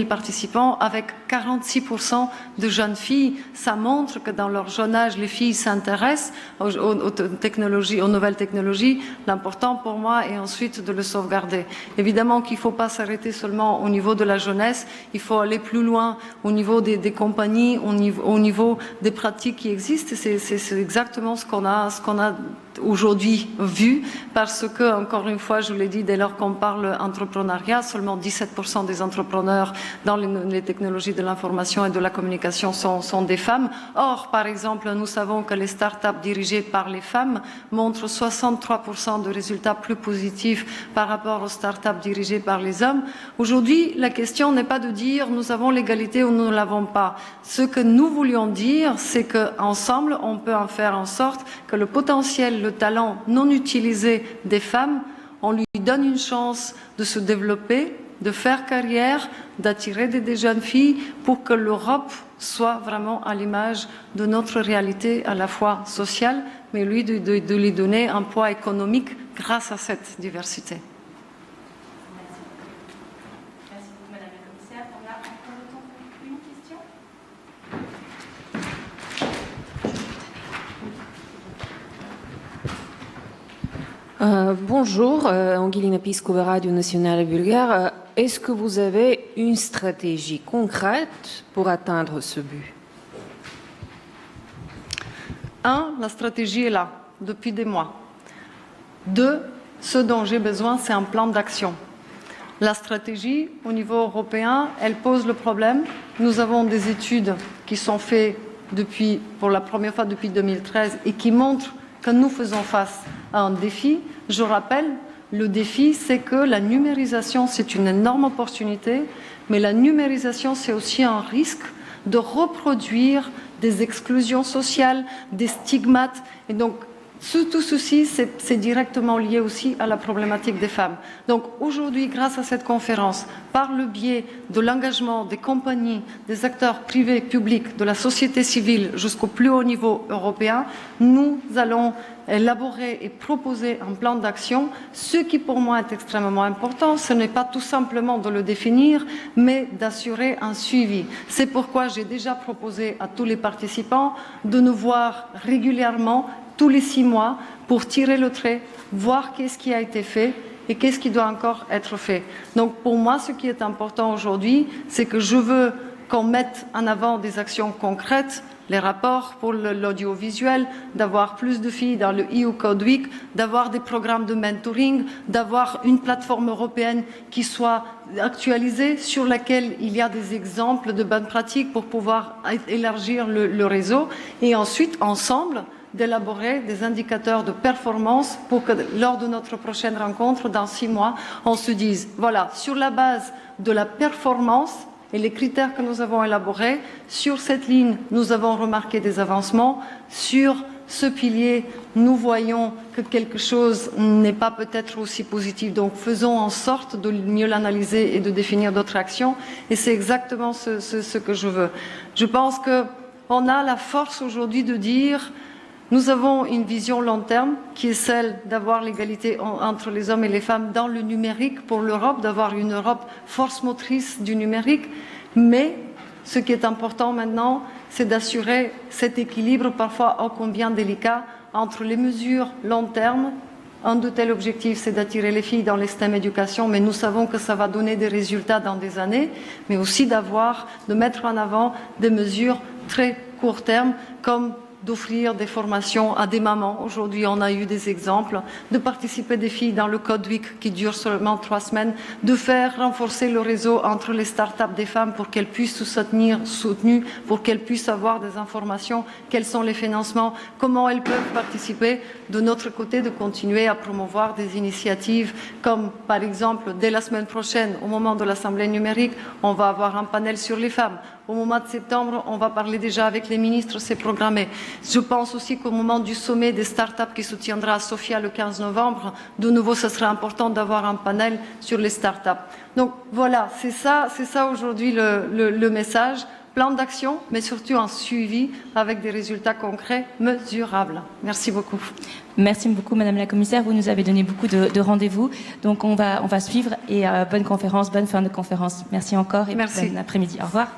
participants avec 46% de jeunes filles. Ça montre que dans leur jeune âge, les filles s'intéressent aux technologies, aux nouvelles technologies. L'important pour moi est ensuite de le sauvegarder. Évidemment qu'il faut pas s'arrêter seulement au niveau de la jeunesse, il faut aller plus loin au niveau des compagnies, au niveau des pratiques qui existent. C'est exactement ce qu'on a aujourd'hui vu, parce que, encore une fois, je vous l'ai dit, dès lors qu'on parle entrepreneuriat, seulement 17% des entrepreneurs dans les technologies de l'information et de la communication sont des femmes. Or, par exemple, nous savons que les startups dirigées par les femmes montrent 63% de résultats plus positifs par rapport aux startups dirigées par les hommes. Aujourd'hui, la question n'est pas de dire nous avons l'égalité ou nous ne l'avons pas. Ce que nous voulions dire, c'est qu'ensemble, on peut en faire en sorte que le potentiel, le talent non utilisé des femmes, on lui donne une chance de se développer, de faire carrière, d'attirer des jeunes filles pour que l'Europe soit vraiment à l'image de notre réalité à la fois sociale, mais de lui donner un poids économique grâce à cette diversité. Merci beaucoup, Madame la Commissaire. On a encore le temps pour une question. Bonjour, Angelina Piscova, Radio Nationale Bulgare. Est-ce que vous avez une stratégie concrète pour atteindre ce but? La stratégie est là, depuis des mois. 2, ce dont j'ai besoin, c'est un plan d'action. La stratégie, au niveau européen, elle pose le problème. Nous avons des études qui sont faites pour la première fois depuis 2013 et qui montrent que nous faisons face à un défi. Je rappelle, le défi, c'est que la numérisation, c'est une énorme opportunité, mais la numérisation, c'est aussi un risque de reproduire des exclusions sociales, des stigmates. Et donc, tout ceci, c'est directement lié aussi à la problématique des femmes. Donc aujourd'hui, grâce à cette conférence, par le biais de l'engagement des compagnies, des acteurs privés, publics, de la société civile jusqu'au plus haut niveau européen, nous allons élaborer et proposer un plan d'action. Ce qui pour moi est extrêmement important, ce n'est pas tout simplement de le définir, mais d'assurer un suivi. C'est pourquoi j'ai déjà proposé à tous les participants de nous voir régulièrement tous les 6 mois pour tirer le trait, voir qu'est-ce qui a été fait et qu'est-ce qui doit encore être fait. Donc pour moi, ce qui est important aujourd'hui, c'est que je veux qu'on mette en avant des actions concrètes, les rapports pour l'audiovisuel, d'avoir plus de filles dans le EU Code Week, d'avoir des programmes de mentoring, d'avoir une plateforme européenne qui soit actualisée, sur laquelle il y a des exemples de bonnes pratiques pour pouvoir élargir le réseau, et ensuite, ensemble, d'élaborer des indicateurs de performance pour que lors de notre prochaine rencontre, dans 6 mois, on se dise, voilà, sur la base de la performance et les critères que nous avons élaborés, sur cette ligne, nous avons remarqué des avancements, sur ce pilier, nous voyons que quelque chose n'est pas peut-être aussi positif, donc faisons en sorte de mieux l'analyser et de définir d'autres actions, et c'est exactement ce que je veux. Je pense qu'on a la force aujourd'hui de dire nous avons une vision long terme qui est celle d'avoir l'égalité entre les hommes et les femmes dans le numérique pour l'Europe, d'avoir une Europe force motrice du numérique. Mais ce qui est important maintenant, c'est d'assurer cet équilibre parfois ô combien délicat entre les mesures long terme. Un de tels objectifs, c'est d'attirer les filles dans les STEM éducation, mais nous savons que ça va donner des résultats dans des années, mais aussi de mettre en avant des mesures très court terme, comme d'offrir des formations à des mamans. Aujourd'hui, on a eu des exemples, de participer des filles dans le Code Week qui dure seulement 3 semaines, de faire renforcer le réseau entre les startups des femmes pour qu'elles puissent se soutenir, pour qu'elles puissent avoir des informations, quels sont les financements, comment elles peuvent participer. De notre côté, de continuer à promouvoir des initiatives comme, par exemple, dès la semaine prochaine, au moment de l'Assemblée numérique, on va avoir un panel sur les femmes. Au mois de septembre, on va parler déjà avec les ministres, c'est programmé. Je pense aussi qu'au moment du sommet des startups qui se tiendra à Sofia le 15 novembre, de nouveau, ce sera important d'avoir un panel sur les startups. Donc voilà, c'est ça aujourd'hui le message. Plan d'action, mais surtout un suivi avec des résultats concrets, mesurables. Merci beaucoup. Merci beaucoup, Madame la Commissaire. Vous nous avez donné beaucoup de rendez-vous. Donc, on va suivre et bonne conférence, bonne fin de conférence. Merci encore et bon après-midi. Au revoir.